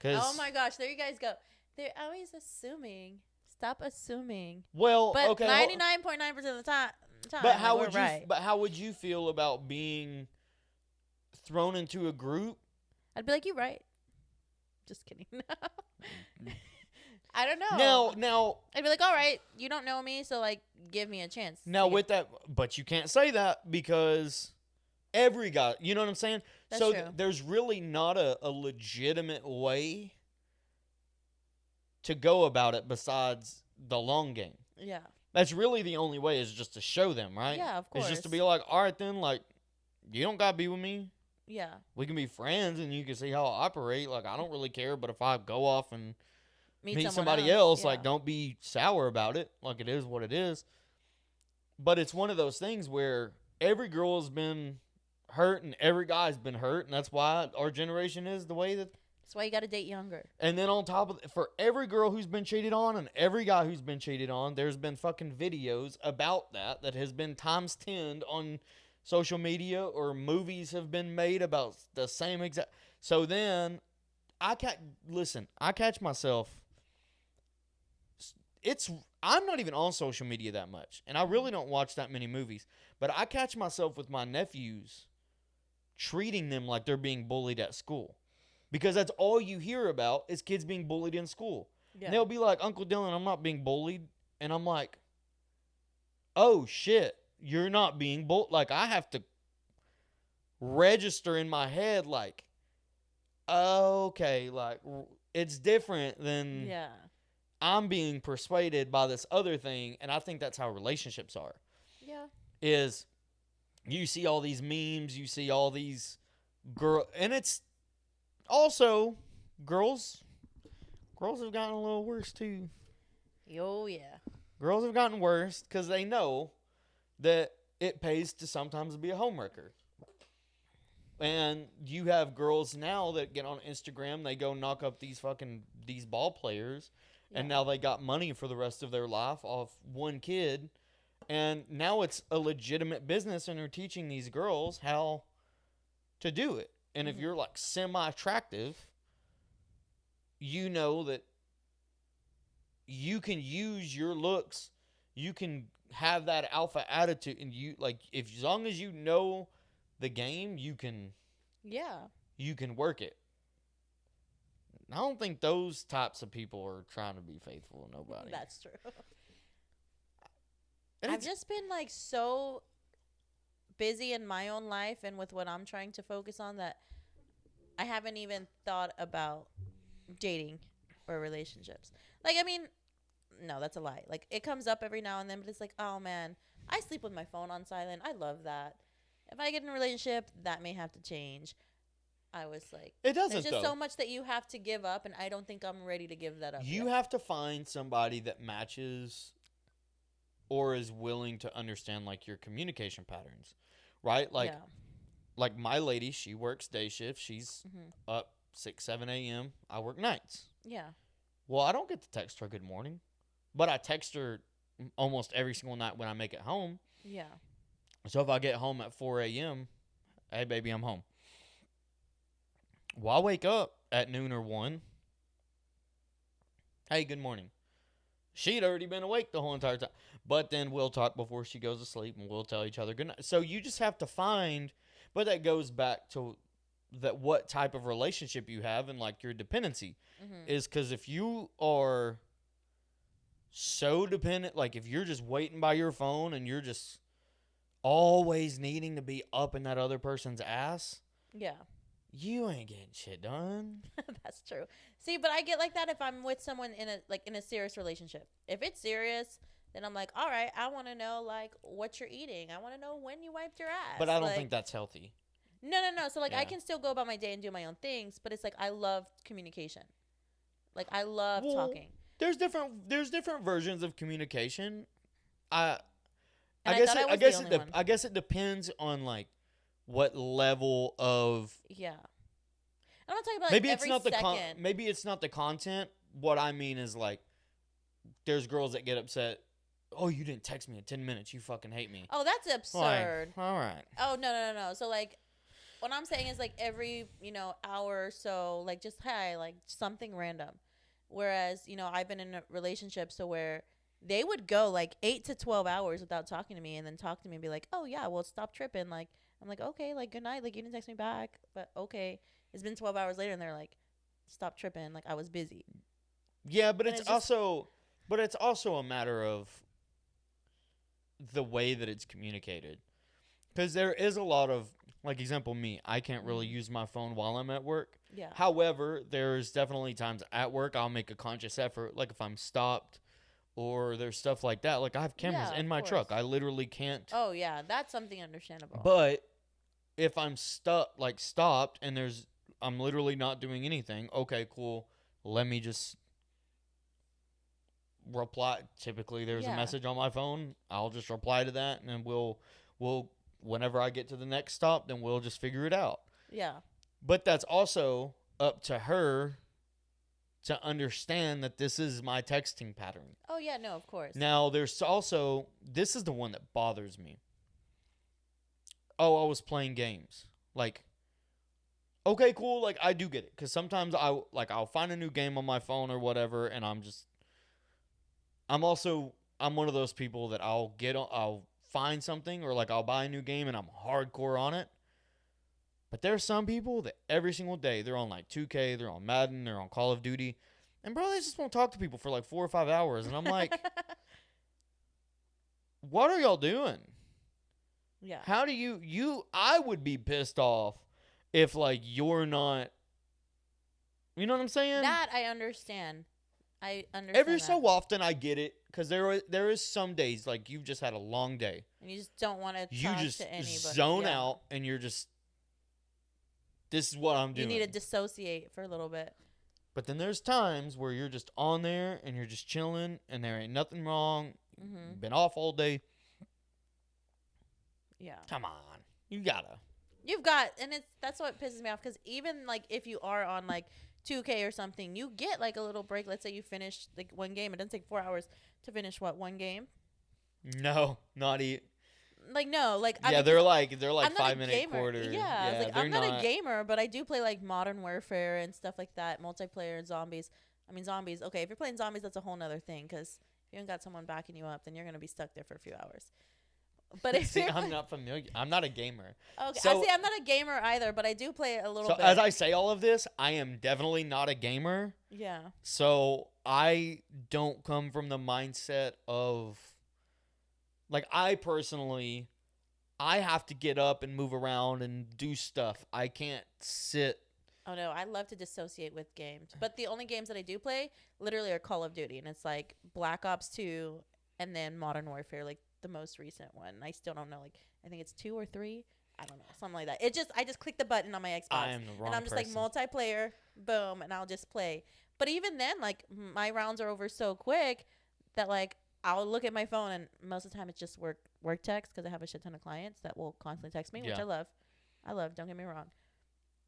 Oh my gosh, there you guys go. They're always assuming. Stop assuming. Well, but okay. 99.9% of the time. But how would you? Right. But how would you feel about being thrown into a group? I'd be like, you're right. Just kidding. I don't know. Now. I'd be like, all right, you don't know me, so like, give me a chance. Now with that, but you can't say that because every guy, you know what I'm saying? That's so true. There's really not a legitimate way to go about it besides the long game. Yeah. That's really the only way, is just to show them, right? Yeah, of course. It's just to be like, all right then, like, you don't gotta be with me. Yeah. We can be friends and you can see how I operate. Like, I don't really care, but if I go off and meet somebody else, yeah. like, don't be sour about it. Like, it is what it is. But it's one of those things where every girl has been hurt and every guy's been hurt, and that's why our generation is the way that. That's why you got to date younger. And then on top of for every girl who's been cheated on and every guy who's been cheated on, there's been fucking videos about that has been times 10 on social media, or movies have been made about the same exact. So then I catch myself. I'm not even on social media that much, and I really don't watch that many movies, but I catch myself with my nephews treating them like they're being bullied at school. Because that's all you hear about is kids being bullied in school. Yeah. And they'll be like, Uncle Dylan, I'm not being bullied. And I'm like, oh, shit, you're not being bullied. Like, I have to register in my head, like, okay, like, it's different than I'm being persuaded by this other thing. And I think that's how relationships are. Yeah. Is you see all these memes, you see all these and it's also girls have gotten a little worse too. Oh yeah. Girls have gotten worse because they know that it pays to sometimes be a homewrecker. And you have girls now that get on Instagram, they go knock up these ball players, and now they got money for the rest of their life off one kid. And now it's a legitimate business, and they're teaching these girls how to do it. And if you're, like, semi-attractive, you know that you can use your looks. You can have that alpha attitude. And, as long as you know the game, you can work it. I don't think those types of people are trying to be faithful to nobody. That's true. I've just been, like, so busy in my own life and with what I'm trying to focus on that I haven't even thought about dating or relationships. Like, I mean, no, that's a lie. Like, it comes up every now and then, but it's like, oh man, I sleep with my phone on silent. I love that. If I get in a relationship, that may have to change. I was like, it doesn't. There's just so much that you have to give up, and I don't think I'm ready to give that up. You have to find somebody that matches or is willing to understand, like, your communication patterns, right? Like my lady, she works day shift. She's up 6, 7 a.m. I work nights. Yeah. Well, I don't get to text her good morning, but I text her almost every single night when I make it home. Yeah. So if I get home at 4 a.m., hey, baby, I'm home. Well, I wake up at noon or 1. Hey, good morning. She'd already been awake the whole entire time. But then we'll talk before she goes to sleep, and we'll tell each other good night. So you just have to find, but that goes back to that what type of relationship you have and like your dependency is, because if you are so dependent, like if you're just waiting by your phone and you're just always needing to be up in that other person's ass, Yeah. you ain't getting shit done. That's true. See, but I get like that if I'm with someone in a serious relationship. If it's serious, then I'm like, all right, I want to know like what you're eating. I want to know when you wiped your ass. But I don't like, think that's healthy. No. So like I Yeah. can still go about my day and do my own things, but it's like I love communication. Like I love talking. There's different versions of communication. I And guess thought it, I I was guess the it only de- one. I guess it depends on like what level of Yeah. I'm not talking about maybe like, it's every not second. maybe it's not the content. What I mean is like there's girls that get upset. Oh, you didn't text me in 10 minutes. You fucking hate me. Oh, that's absurd. Like, all right. Oh no. So like what I'm saying is like every, hour or so, like just hi, like something random. Whereas, I've been in a relationship so where they would go like 8 to 12 hours without talking to me and then talk to me and be like, "Oh yeah, well stop tripping." Like I'm like, "Okay, like good night. Like you didn't text me back." But okay. It's been 12 hours later and they're like, "Stop tripping. Like I was busy." Yeah, but And it's it's just- also a matter of the way that it's communicated. Because there is a lot of, like, example, me. I can't really use my phone while I'm at work. Yeah. However, there's definitely times at work I'll make a conscious effort, like if I'm stopped or there's stuff like that. Like, I have cameras Yeah, in of my truck. course. I literally can't. Oh yeah, that's something understandable. But if I'm stopped, and I'm literally not doing anything, okay, cool. Let me just reply. Typically, there's a Yeah. message on my phone. I'll just reply to that, and then we'll whenever I get to the next stop, then we'll just figure it out. Yeah. But that's also up to her to understand that this is my texting pattern. Oh yeah, no, of course. Now, there's also, this is the one that bothers me. Oh, I was playing games. Like, okay, cool. Like, I do get it. Because sometimes I'll find a new game on my phone or whatever, and I'm one of those people that I'll find something, or like I'll buy a new game and I'm hardcore on it. But there's some people that every single day they're on like 2K, they're on Madden, they're on Call of Duty, and bro, they just won't talk to people for like 4 or 5 hours, and I'm like, what are y'all doing? Yeah. How do I would be pissed off if like you're not, you know what I'm saying? That I understand. Every that. so often I get it, because there is some days like you've just had a long day. And you just don't want to You talk just to anybody. zone Yeah. out, and you're just, this is what I'm You doing. need to dissociate for a little bit. But then there's times where you're just on there and you're just chilling and there ain't nothing wrong. Mm-hmm. Been off all day. Yeah. Come on. You gotta. You've got, and that's what pisses me off, because even like if you are on like 2K or something, you get like a little break. Let's say you finish like one game. It doesn't take 4 hours to finish one game. No, not eat. Like no, like Yeah, they're like I'm not 5-minute a gamer. quarters. Yeah, like they're I'm not a gamer, but I do play like Modern Warfare and stuff like that, multiplayer and zombies. I mean zombies. Okay, if you're playing zombies, that's a whole nother thing, because if you ain't got someone backing you up, then you're gonna be stuck there for a few hours. But if See, you're I'm not familiar. I'm not a gamer. okay, So- I'm not a gamer either, but I do play a little So bit. as I say all of this, I am definitely not a gamer. Yeah. So I don't come from the mindset of, like, I personally, I have to get up and move around and do stuff. I can't sit. Oh no, I love to dissociate with games. But the only games that I do play literally are Call of Duty, and it's like Black Ops 2 and then Modern Warfare, like the most recent one. I still don't know, like I think it's 2 or 3. I don't know, something like that. I just click the button on my Xbox. I am the wrong and I'm just person. like multiplayer, boom, and I'll just play. But even then, like my rounds are over so quick that like I'll look at my phone, and most of the time it's just work text, because I have a shit ton of clients that will constantly text me, which Yeah. I love. Don't get me wrong.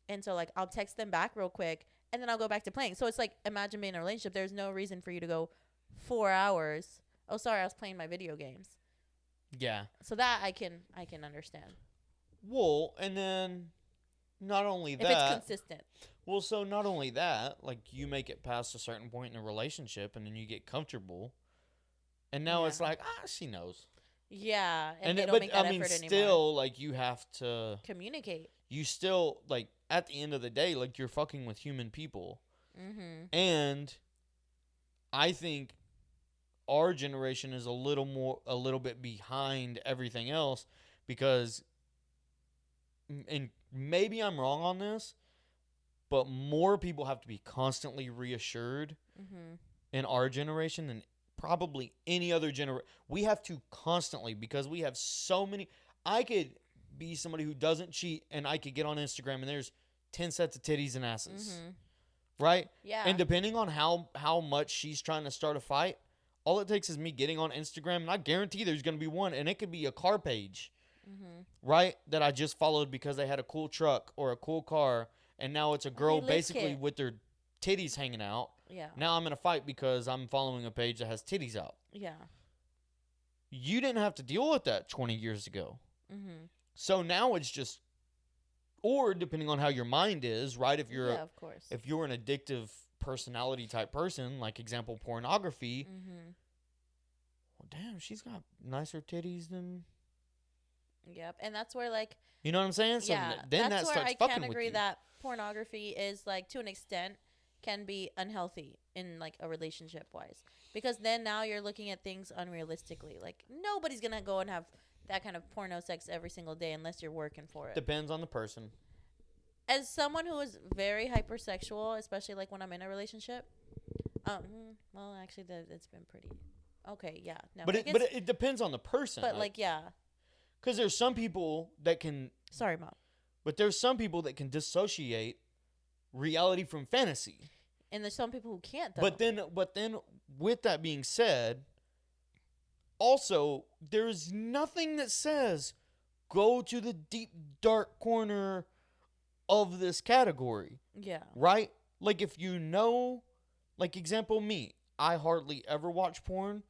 And so like I'll text them back real quick, and then I'll go back to playing. So it's like, imagine being in a relationship. There's no reason for you to go 4 hours. Oh, sorry, I was playing my video games. Yeah. So that I can understand Well, and then not only if that. it's consistent. Well, so not only that, like you make it past a certain point in a relationship, and then you get comfortable, and now it's like, she knows. Yeah, and And they don't but make that I mean, effort anymore. still, like you have to Communicate. You still like at the end of the day, like you're fucking with human people, Mm-hmm. and I think our generation is a little bit behind everything else because, and maybe I'm wrong on this, but more people have to be constantly reassured in our generation than probably any other generation. We have to constantly, because we have so many. I could be somebody who doesn't cheat, and I could get on Instagram and there's 10 sets of titties and asses, right? Yeah. And depending on how much she's trying to start a fight, all it takes is me getting on Instagram, and I guarantee there's going to be one, and it could be a car page, right, that I just followed because they had a cool truck or a cool car, and now it's a girl basically with their titties hanging out. Yeah. Now I'm in a fight because I'm following a page that has titties out. Yeah. You didn't have to deal with that 20 years ago. So now it's just, or depending on how your mind is, right? If you're of course. If you're an addictive personality type person, like example pornography, well, damn, she's got nicer titties than. Yep, and that's where like. You know what I'm saying? So then that's that where starts I fucking can with agree you. that pornography is like to an extent can be unhealthy in like a relationship wise, because then now you're looking at things unrealistically. Like nobody's gonna go and have that kind of porno sex every single day unless you're working for it. Depends on the person. As someone who is very hypersexual, especially like when I'm in a relationship, well, actually, it's been pretty okay. Yeah, no, but it depends on the person. But like, yeah, because there's some people that can. Sorry, Mom. But there's some people that can dissociate reality from fantasy. And there's some people who can't. Though. But then, with that being said, also there's nothing that says go to the deep dark corner of this category. Yeah. Right? Like if you know, like example me, I hardly ever watch porn,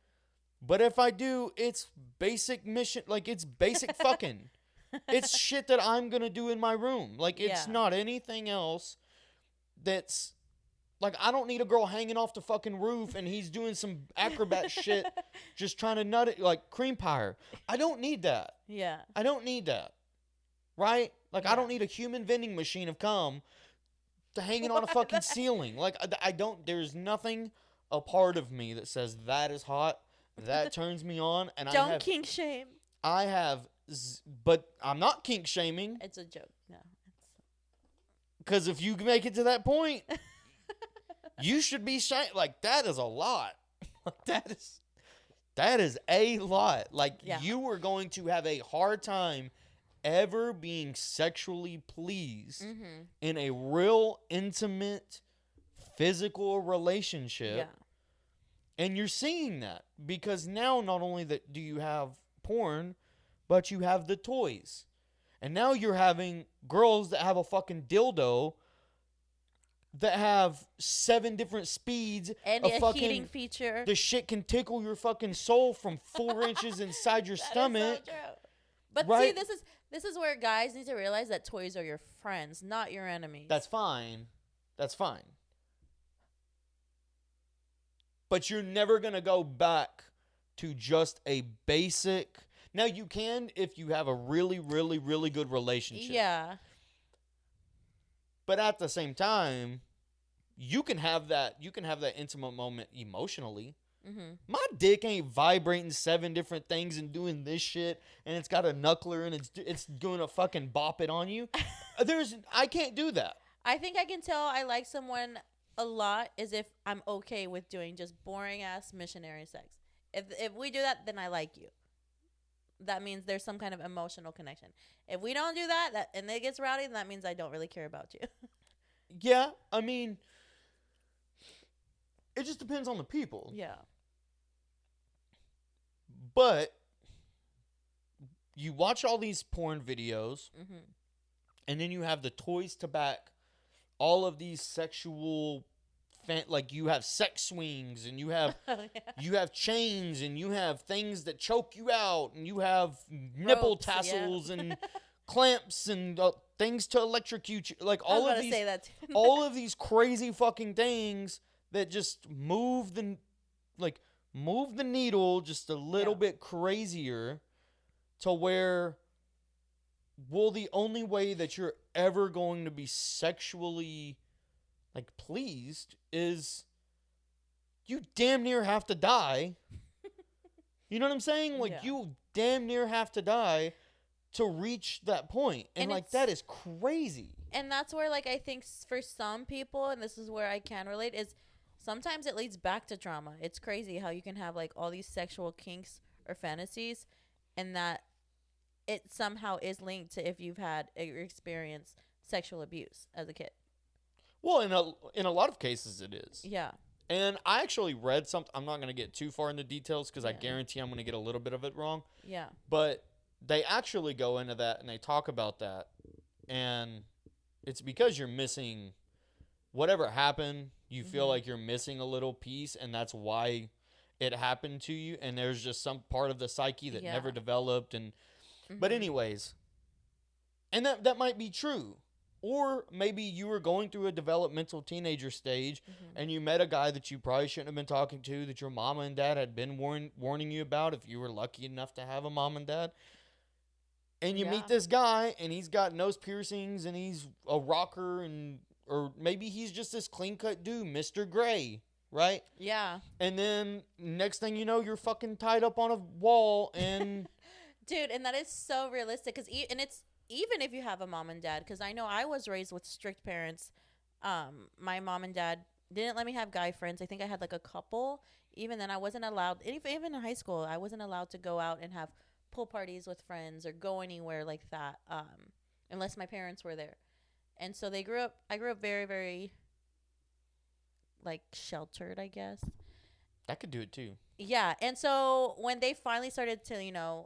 but if I do, it's basic mission, like it's basic fucking. It's shit that I'm going to do in my room. Like it's not anything else that's like I don't need a girl hanging off the fucking roof and he's doing some acrobat shit just trying to nut it like cream pie. I don't need that. Yeah. I don't need that. Right? Like I don't need a human vending machine of cum to hanging on a fucking ceiling. Like I don't, there's nothing a part of me that says that is hot, that turns me on, and don't kink shame. I have, but I'm not kink shaming. It's a joke. No. Because if you make it to that point, you should be like that is a lot. that is a lot. Like you are going to have a hard time ever being sexually pleased in a real intimate physical relationship. Yeah. And you're seeing that because now not only that do you have porn, but you have the toys. And now you're having girls that have a fucking dildo that have 7 different speeds. And a fucking heating feature. The shit can tickle your fucking soul from 4 inches inside your stomach. Is so true. But see, this is where guys need to realize that toys are your friends, not your enemies. That's fine. That's fine. But you're never going to go back to just a basic. Now you can if you have a really, really, really good relationship. Yeah. But at the same time, you can have that intimate moment emotionally. My dick ain't vibrating 7 different things and doing this shit, and it's got a knuckler and it's doing a fucking bop it on you. I can't do that. I think I can tell I like someone a lot is if I'm okay with doing just boring ass missionary sex. If we do that, then I like you. That means there's some kind of emotional connection. If we don't do that and it gets rowdy, then that means I don't really care about you. Yeah, I mean, it just depends on the people. Yeah. But you watch all these porn videos, and then you have the toys to back all of these sexual, like you have sex swings, and you have you have chains, and you have things that choke you out, and you have nipple tassels and clamps and things to electrocute you, like I was all about of to these, say that too. all of these crazy fucking things that just move the needle just a little bit crazier to where, well, the only way that you're ever going to be sexually like pleased is you damn near have to die. You know what I'm saying? Like, Yeah. you damn near have to die to reach that point. And like, that is crazy. And that's where, like, I think for some people, and this is where I can relate, is sometimes it leads back to trauma. It's crazy how you can have, like, all these sexual kinks or fantasies, and that it somehow is linked to if you've had experienced sexual abuse as a kid. Well, in a lot of cases, it is. Yeah. And I actually read something. I'm not going to get too far into details because I guarantee I'm going to get a little bit of it wrong. Yeah. But they actually go into that and they talk about that. And it's because you're missing whatever happened. You feel like you're missing a little piece, and that's why it happened to you. And there's just some part of the psyche that never developed. And but anyways, and that might be true. Or maybe you were going through a developmental teenager stage and you met a guy that you probably shouldn't have been talking to, that your mama and dad had been warning you about if you were lucky enough to have a mom and dad. And you meet this guy and he's got nose piercings and he's a rocker, or maybe he's just this clean-cut dude, Mr. Gray, right? Yeah. And then next thing you know, you're fucking tied up on a wall and... Dude, and that is so realistic because it's even if you have a mom and dad, because I know I was raised with strict parents. My mom and dad didn't let me have guy friends. I think I had like a couple. Even then, I wasn't allowed. Even in high school, I wasn't allowed to go out and have pool parties with friends or go anywhere like that, unless my parents were there. And so I grew up very, very like sheltered, I guess. That could do it too. Yeah, and so when they finally started to,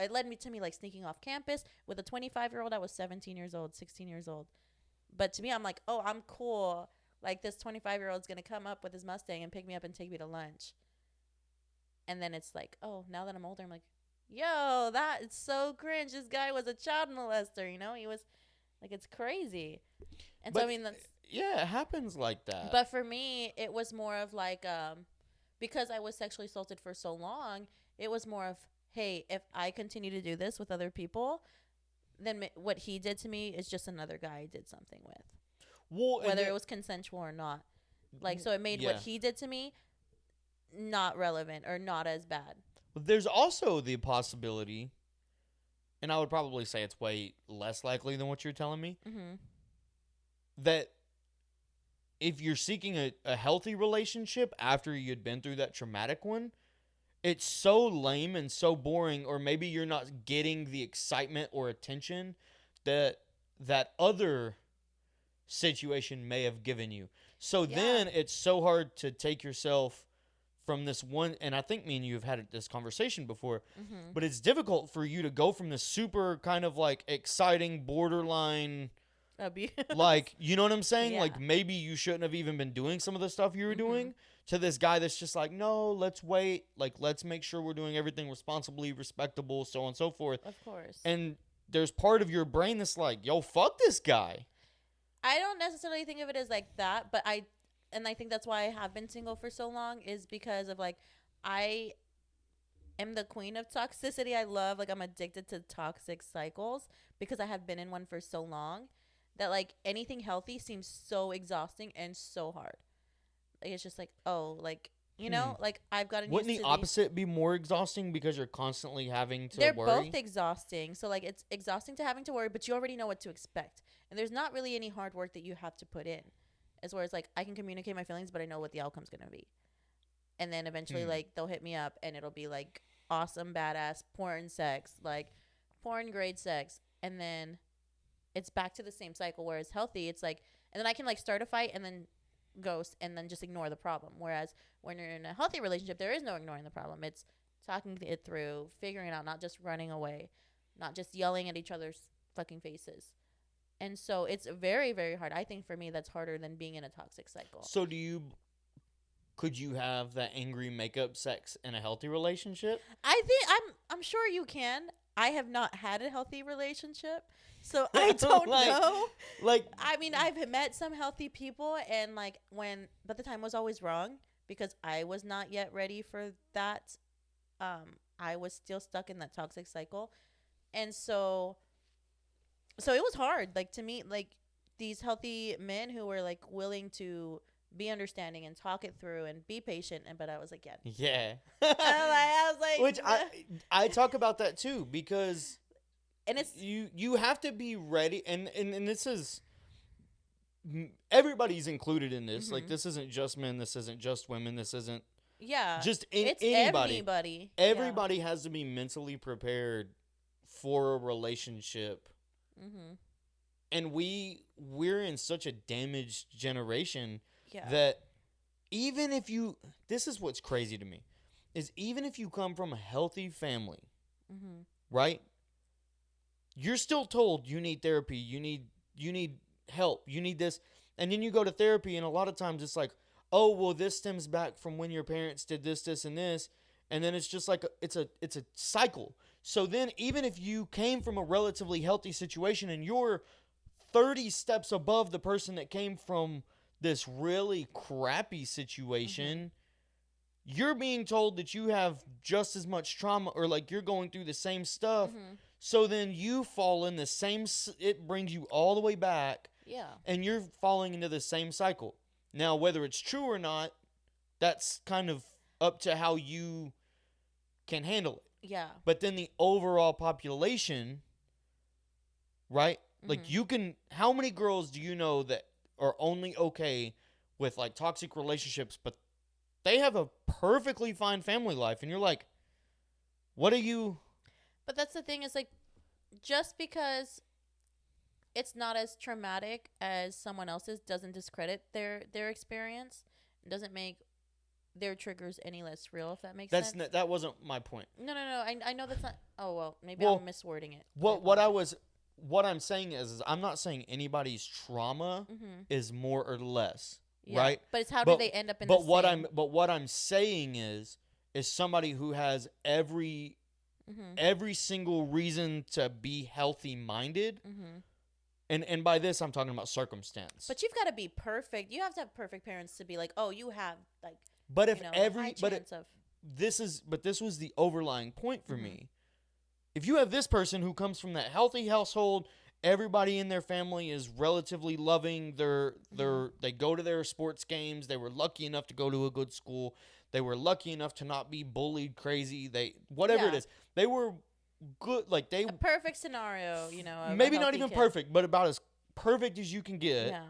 it led me to me like sneaking off campus with a 25-year-old. I was 17 years old, 16 years old. But to me, I'm like, oh, I'm cool. Like, this 25-year-old's going to come up with his Mustang and pick me up and take me to lunch. And then it's like, oh, now that I'm older, I'm like, yo, that is so cringe. This guy was a child molester, He was, like, it's crazy. And but, so, I mean, that's... Yeah, it happens like that. But for me, it was more of like, because I was sexually assaulted for so long, it was more of, hey, if I continue to do this with other people, then what he did to me is just another guy I did something with. Well, whether it was consensual or not. Like, so it made what he did to me not relevant or not as bad. There's also the possibility, and I would probably say it's way less likely than what you're telling me, that if you're seeking a healthy relationship after you'd been through that traumatic one, it's so lame and so boring, or maybe you're not getting the excitement or attention that that other situation may have given you. So then it's so hard to take yourself from this one, and I think me and you have had this conversation before, but it's difficult for you to go from this super kind of like exciting borderline like, you know what I'm saying? Yeah. Like, maybe you shouldn't have even been doing some of the stuff you were doing, to this guy that's just like, no, let's wait. Like, let's make sure we're doing everything responsibly, respectable, so on and so forth. Of course. And there's part of your brain that's like, yo, fuck this guy. I don't necessarily think of it as like that, but I think that's why I have been single for so long, is because of like, I am the queen of toxicity. I'm addicted to toxic cycles because I have been in one for so long. That, like, anything healthy seems so exhausting and so hard. Like, it's just like, oh, like, like, I've gotten Wouldn't the opposite be more exhausting because you're constantly having to worry? They're both exhausting. So, like, it's exhausting to having to worry, but you already know what to expect. And there's not really any hard work that you have to put in. As where it's like, I can communicate my feelings, but I know what the outcome's going to be. And then eventually, like, they'll hit me up, and it'll be, like, awesome, badass porn sex. Like, porn grade sex. And then... it's back to the same cycle, whereas healthy, it's like, and then I can like start a fight and then ghost and then just ignore the problem. Whereas when you're in a healthy relationship, there is no ignoring the problem. It's talking it through, figuring it out, not just running away, not just yelling at each other's fucking faces. And so it's very, very hard. I think for me, that's harder than being in a toxic cycle. So could you have that angry makeup sex in a healthy relationship? I think I'm sure you can. I have not had a healthy relationship, so I don't know. Like, I mean, I've met some healthy people, and like but the time was always wrong because I was not yet ready for that. I was still stuck in that toxic cycle, and so it was hard, like, to meet like these healthy men who were like willing to be understanding and talk it through and be patient. And but I was like, yeah, yeah. I was like, Which I talk about that too, because and it's you have to be ready, and this is, everybody's included in this. Like, this isn't just men, this isn't just women, this isn't just it's anybody. Everybody yeah. has to be mentally prepared for a relationship. And we're in such a damaged generation that even if you, this is what's crazy to me, is even if you come from a healthy family, right? You're still told you need therapy, you need help, you need this, and then you go to therapy, and a lot of times it's like, oh, well, this stems back from when your parents did this, this, and this, and then it's just like it's a cycle. So then, even if you came from a relatively healthy situation and you're 30 steps above the person that came from this really crappy situation, you're being told that you have just as much trauma, or like you're going through the same stuff. So then you fall in the same, it brings you all the way back. Yeah. And you're falling into the same cycle. Now, whether it's true or not, that's kind of up to how you can handle it. Yeah. But then the overall population, right? Like, you can, how many girls do you know that are only okay with like toxic relationships, but they have a perfectly fine family life, and you're like, what are you? But that's the thing, is like, just because it's not as traumatic as someone else's doesn't discredit their experience. It doesn't make their triggers any less real, if that makes sense. That wasn't my point. No. I know that's not. Oh, well, maybe I'm miswording it. What I'm saying is I'm not saying anybody's trauma is more or less, right? But it's how do they end up in the same. But what I'm saying is somebody who has every single reason to be healthy minded. And by this, I'm talking about circumstance. But you've got to be perfect. You have to have perfect parents to be like, oh, you have like. But if this was the overlying point for me. If you have this person who comes from that healthy household, everybody in their family is relatively loving. They go to their sports games. They were lucky enough to go to a good school. They were lucky enough to not be bullied crazy. Whatever it is, they were good. Like, a perfect scenario, maybe not even perfect, but about as perfect as you can get. Yeah.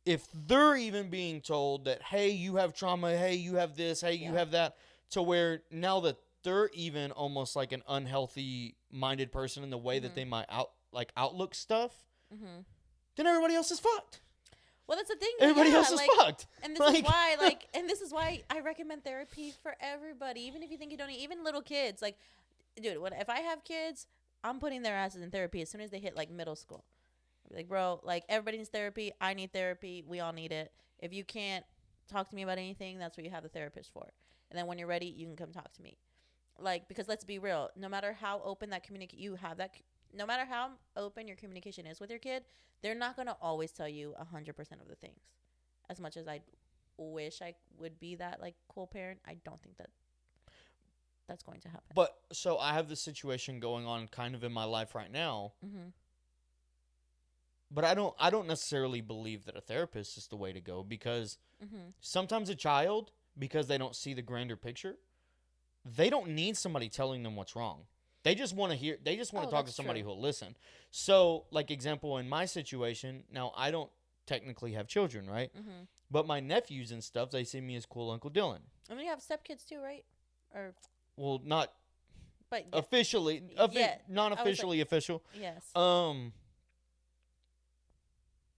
If they're even being told that, hey, you have trauma, hey, you have this, hey, you have that, to where now that they're even almost like an unhealthy minded person in the way that they might outlook stuff, then everybody else is fucked. Well, that's the thing. Everybody else is fucked. And this is why I recommend therapy for everybody, even if you think you don't need, even little kids. Like, dude, if I have kids, I'm putting their asses in therapy as soon as they hit like middle school. I'll be like, bro, like, everybody needs therapy. I need therapy. We all need it. If you can't talk to me about anything, that's what you have the therapist for. And then when you're ready, you can come talk to me. Like, because let's be real, no matter how open no matter how open your communication is with your kid, they're not going to always tell you 100% of the things. As much as I wish I would be that like cool parent, I don't think that's going to happen. But so I have this situation going on kind of in my life right now. But I don't necessarily believe that a therapist is the way to go, because sometimes a child, because they don't see the grander picture, they don't need somebody telling them what's wrong. They just want to hear. They just want to talk to somebody who'll listen. So, like, example, in my situation, now I don't technically have children, right? But my nephews and stuff, they see me as cool Uncle Dylan. I mean, you have stepkids too, right? Or well, not but officially, non-officially official. Yes.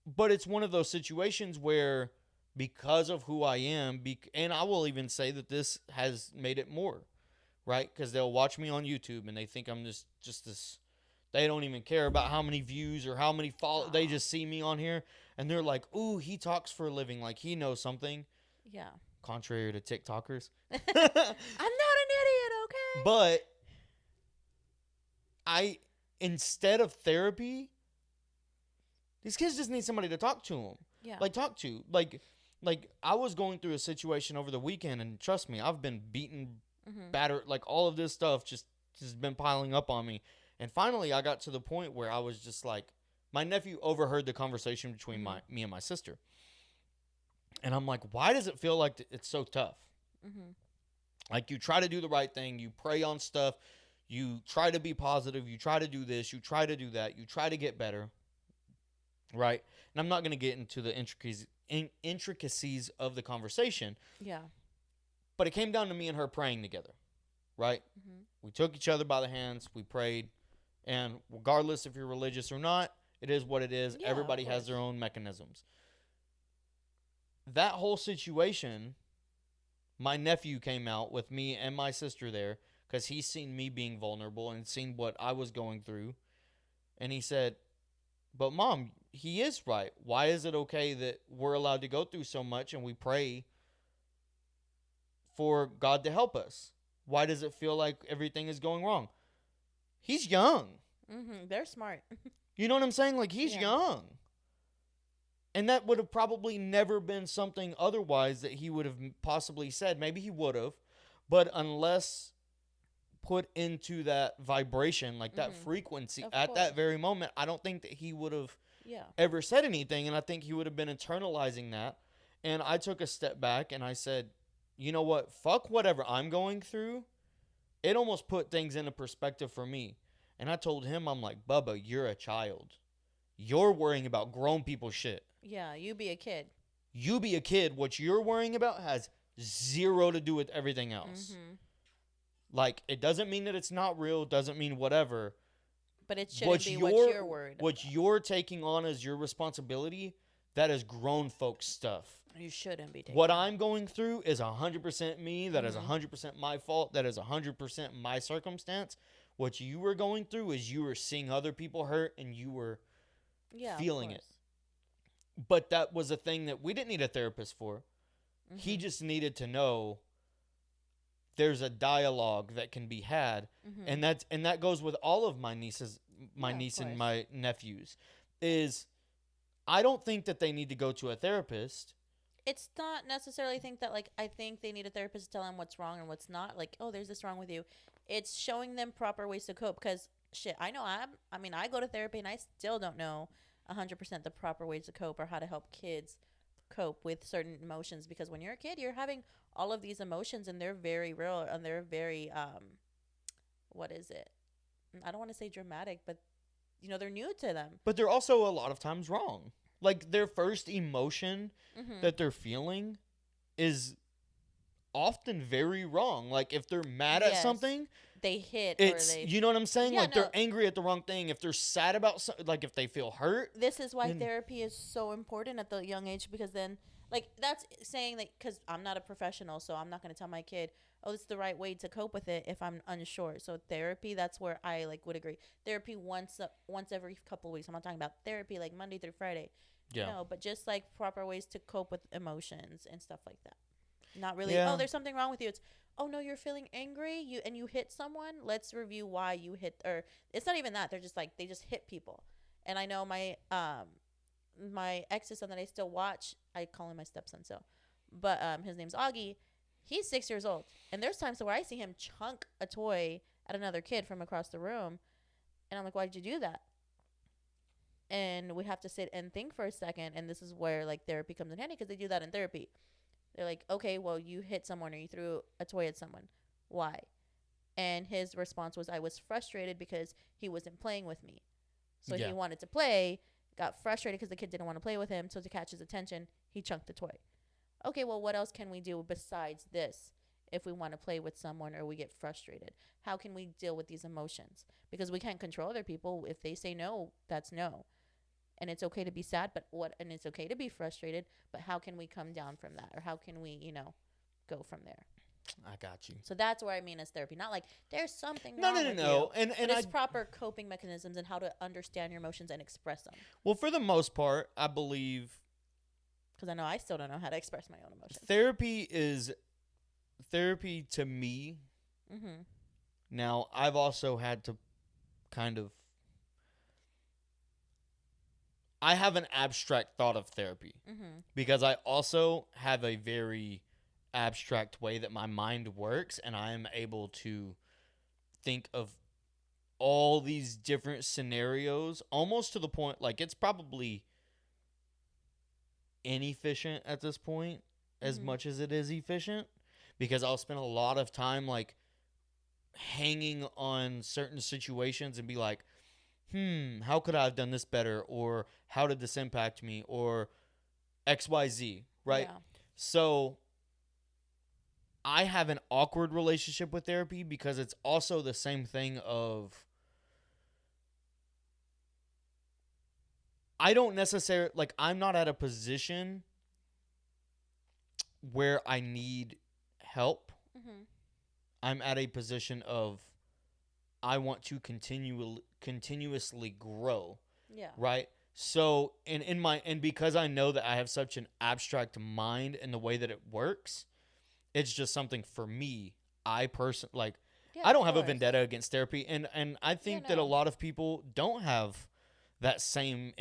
But it's one of those situations where, because of who I am, and I will even say that this has made it more, right? Because they'll watch me on YouTube and they think I'm just this. They don't even care about how many views or how many followers. They just see me on here and they're like, "Ooh, he talks for a living, like he knows something." Yeah. Contrary to TikTokers. I'm not an idiot, okay? But instead of therapy, these kids just need somebody to talk to them. Yeah. Like, talk to. Like, I was going through a situation over the weekend, and trust me, I've been beaten, battered, like, all of this stuff just been piling up on me. And finally, I got to the point where I was just like, my nephew overheard the conversation between me and my sister. And I'm like, why does it feel like it's so tough? Like, you try to do the right thing. You pray on stuff. You try to be positive. You try to do this. You try to do that. You try to get better. Right? And I'm not going to get into the intricacies of the conversation. Yeah. But it came down to me and her praying together. Right? We took each other by the hands. We prayed. And regardless if you're religious or not, it is what it is. Yeah, Everybody has their own mechanisms. That whole situation, my nephew came out with me and my sister there because he's seen me being vulnerable and seen what I was going through. And he said, but Mom, he is right. Why is it okay that we're allowed to go through so much and we pray for God to help us? Why does it feel like everything is going wrong? He's young. They're smart. You know what I'm saying? Like, he's young. And that would have probably never been something otherwise that he would have possibly said. Maybe he would have. But unless put into that vibration, like that frequency at that very moment, I don't think that he would have ever said anything. And I think he would have been internalizing that. And I took a step back and I said, you know what? Fuck whatever I'm going through. It almost put things into perspective for me. And I told him, I'm like, Bubba, you're a child. You're worrying about grown people shit. Yeah, you be a kid. You be a kid. What you're worrying about has zero to do with everything else. Like, it doesn't mean that it's not real. Doesn't mean whatever. But it shouldn't be what you're worried about. What you're taking on as your responsibility, that is grown folks stuff. You shouldn't be taking what I'm going through is 100% me. That is 100% my fault. That is 100% my circumstance. What you were going through is you were seeing other people hurt and you were feeling it. But that was a thing that we didn't need a therapist for. He just needed to know there's a dialogue that can be had. And that goes with all of my nieces, niece and my nephews, is I don't think that they need to go to a therapist. It's not necessarily think that, like, I think they need a therapist to tell them what's wrong and what's not. Like, oh, there's this wrong with you. It's showing them proper ways to cope. Because, shit, I know I go to therapy and I still don't know 100% the proper ways to cope or how to help kids cope with certain emotions. Because when you're a kid, you're having all of these emotions and they're very real and they're very, what is it? I don't want to say dramatic, but, you know, they're new to them. But they're also a lot of times wrong. Like, their first emotion that they're feeling is often very wrong. Like, if they're mad at something, they hit. You know what I'm saying? Like, they're angry at the wrong thing. If they're sad about something, like if they feel hurt. This is why therapy is so important at the young age, because then, like, that's saying, like, because I'm not a professional, so I'm not going to tell my kid, oh, this is the right way to cope with it if I'm unsure. So therapy, that's where I, like, would agree. Therapy once every couple of weeks. I'm not talking about therapy, like, Monday through Friday. Yeah. No, but just, like, proper ways to cope with emotions and stuff like that. Not really, oh, there's something wrong with you. It's, oh, no, you're feeling angry and you hit someone. Let's review why you hit, or it's not even that. They're just, like, they just hit people. And I know my ex's son that I still watch, I call him my stepson, so. But his name's Augie. He's 6 years old. And there's times where I see him chunk a toy at another kid from across the room. And I'm like, why'd you do that? And we have to sit and think for a second. And this is where, like, therapy comes in handy, because they do that in therapy. They're like, okay, well, you hit someone or you threw a toy at someone. Why? And his response was, I was frustrated because he wasn't playing with me. So he wanted to play, got frustrated because the kid didn't want to play with him. So to catch his attention, he chunked the toy. Okay, well, what else can we do besides this if we want to play with someone or we get frustrated? How can we deal with these emotions? Because we can't control other people. If they say no, that's no. And it's okay to be sad, and it's okay to be frustrated, but how can we come down from that? Or how can we, go from there? I got you. So that's where I mean as therapy. Not like there's something wrong with you. And it's proper coping mechanisms and how to understand your emotions and express them. Well, for the most part, I believe, because I know I still don't know how to express my own emotions. Therapy to me. Now, I've also had to kind of, I have an abstract thought of therapy because I also have a very abstract way that my mind works, and I am able to think of all these different scenarios almost to the point, like, it's probably inefficient at this point as much as it is efficient, because I'll spend a lot of time like hanging on certain situations and be like, how could I have done this better, or how did this impact me, or XYZ, right? Yeah. So I have an awkward relationship with therapy because it's also the same thing of, I don't necessarily, like, I'm not at a position where I need help. I'm at a position of, I want to continuously grow. Yeah. Right? So, and because I know that I have such an abstract mind in the way that it works, it's just something for me. I don't have a vendetta against therapy, and I think that a lot of people don't have that same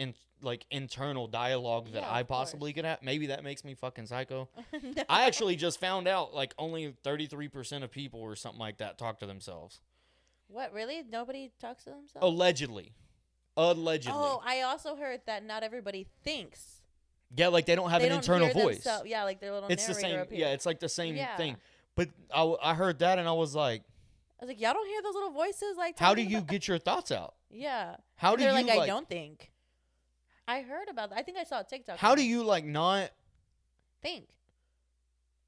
internal dialogue that I possibly could have. Maybe that makes me fucking psycho. No. I actually just found out like only 33% of people or something like that talk to themselves. What, really? Nobody talks to themselves? Allegedly. Oh, I also heard that not everybody thinks. Yeah, like they don't have an internal voice. Yeah, like their little it's narrator the same. up here. Yeah, it's like the same thing. But I heard that and I was like, y'all don't hear those little voices? Like, how do you get your thoughts out? Yeah. How do you like, I don't think. I heard about that. I think I saw a TikTok. How do you like not think?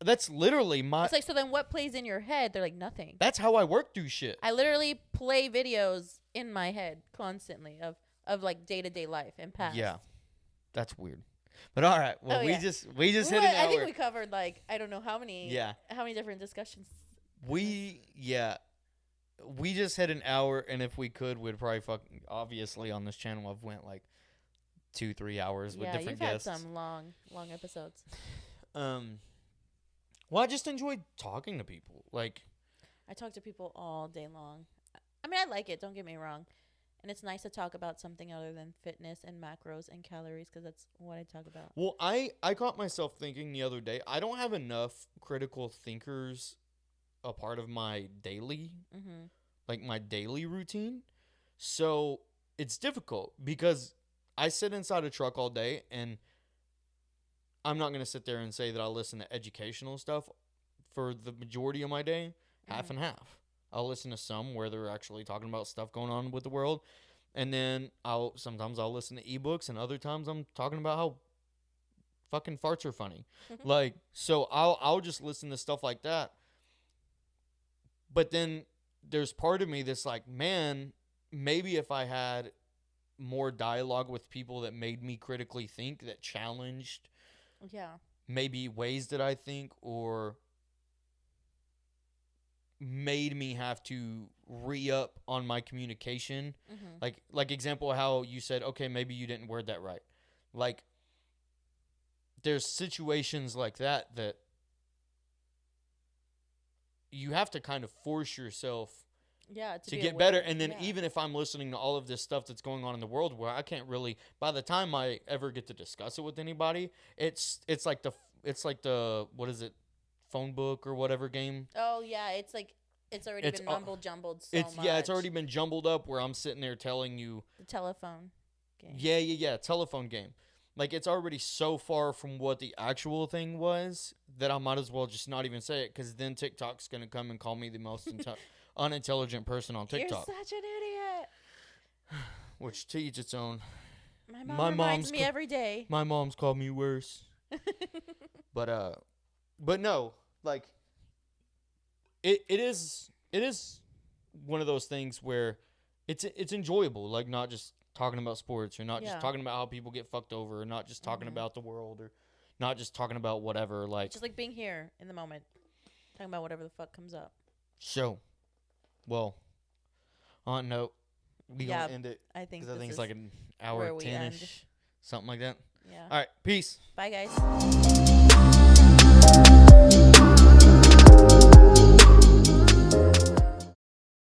That's literally my. It's like, so then what plays in your head? They're like, nothing. That's how I work through shit. I literally play videos in my head constantly of like day-to-day life and past. Yeah. That's weird. But all right. Well, we just hit an hour. I think we covered like, I don't know how many different discussions. We just hit an hour, and if we could, we'd probably obviously on this channel I've went like 2-3 hours with different guests. Yeah, you've had some long episodes. Well, I just enjoyed talking to people. Like, I talk to people all day long. I mean, I like it, don't get me wrong. And it's nice to talk about something other than fitness and macros and calories, because that's what I talk about. Well, I caught myself thinking the other day, I don't have enough critical thinkers a part of my daily, like my daily routine. So it's difficult because I sit inside a truck all day, and I'm not going to sit there and say that I listen to educational stuff for the majority of my day, half and half. I'll listen to some where they're actually talking about stuff going on with the world. And then sometimes I'll listen to ebooks, and other times I'm talking about how fucking farts are funny. Like, so I'll just listen to stuff like that. But then there's part of me that's like, man, maybe if I had more dialogue with people that made me critically think, that challenged maybe ways that I think, or made me have to re-up on my communication. Like example, how you said, okay, maybe you didn't word that right. Like, there's situations like that you have to kind of force yourself to get better. And then even if I'm listening to all of this stuff that's going on in the world, where I can't really, by the time I ever get to discuss it with anybody, it's like the what is it, phone book or whatever game. Oh yeah, it's like it's already been mumble jumbled so much. Yeah, it's already been jumbled up where I'm sitting there telling you the telephone game. Yeah, telephone game. Like, it's already so far from what the actual thing was that I might as well just not even say it, because then TikTok's going to come and call me the most unintelligent person on TikTok. You're such an idiot. Which, to each its own. My mom reminds me every day. My mom's called me worse. But no, like, it is one of those things where it's enjoyable, like, not just talking about sports, or not just talking about how people get fucked over, or not just talking about the world, or not just talking about whatever, like, just like being here in the moment, talking about whatever the fuck comes up. So, well, on note, we gonna end it. I think it's like an hour 10-ish, something like that. Yeah. All right, peace. Bye, guys.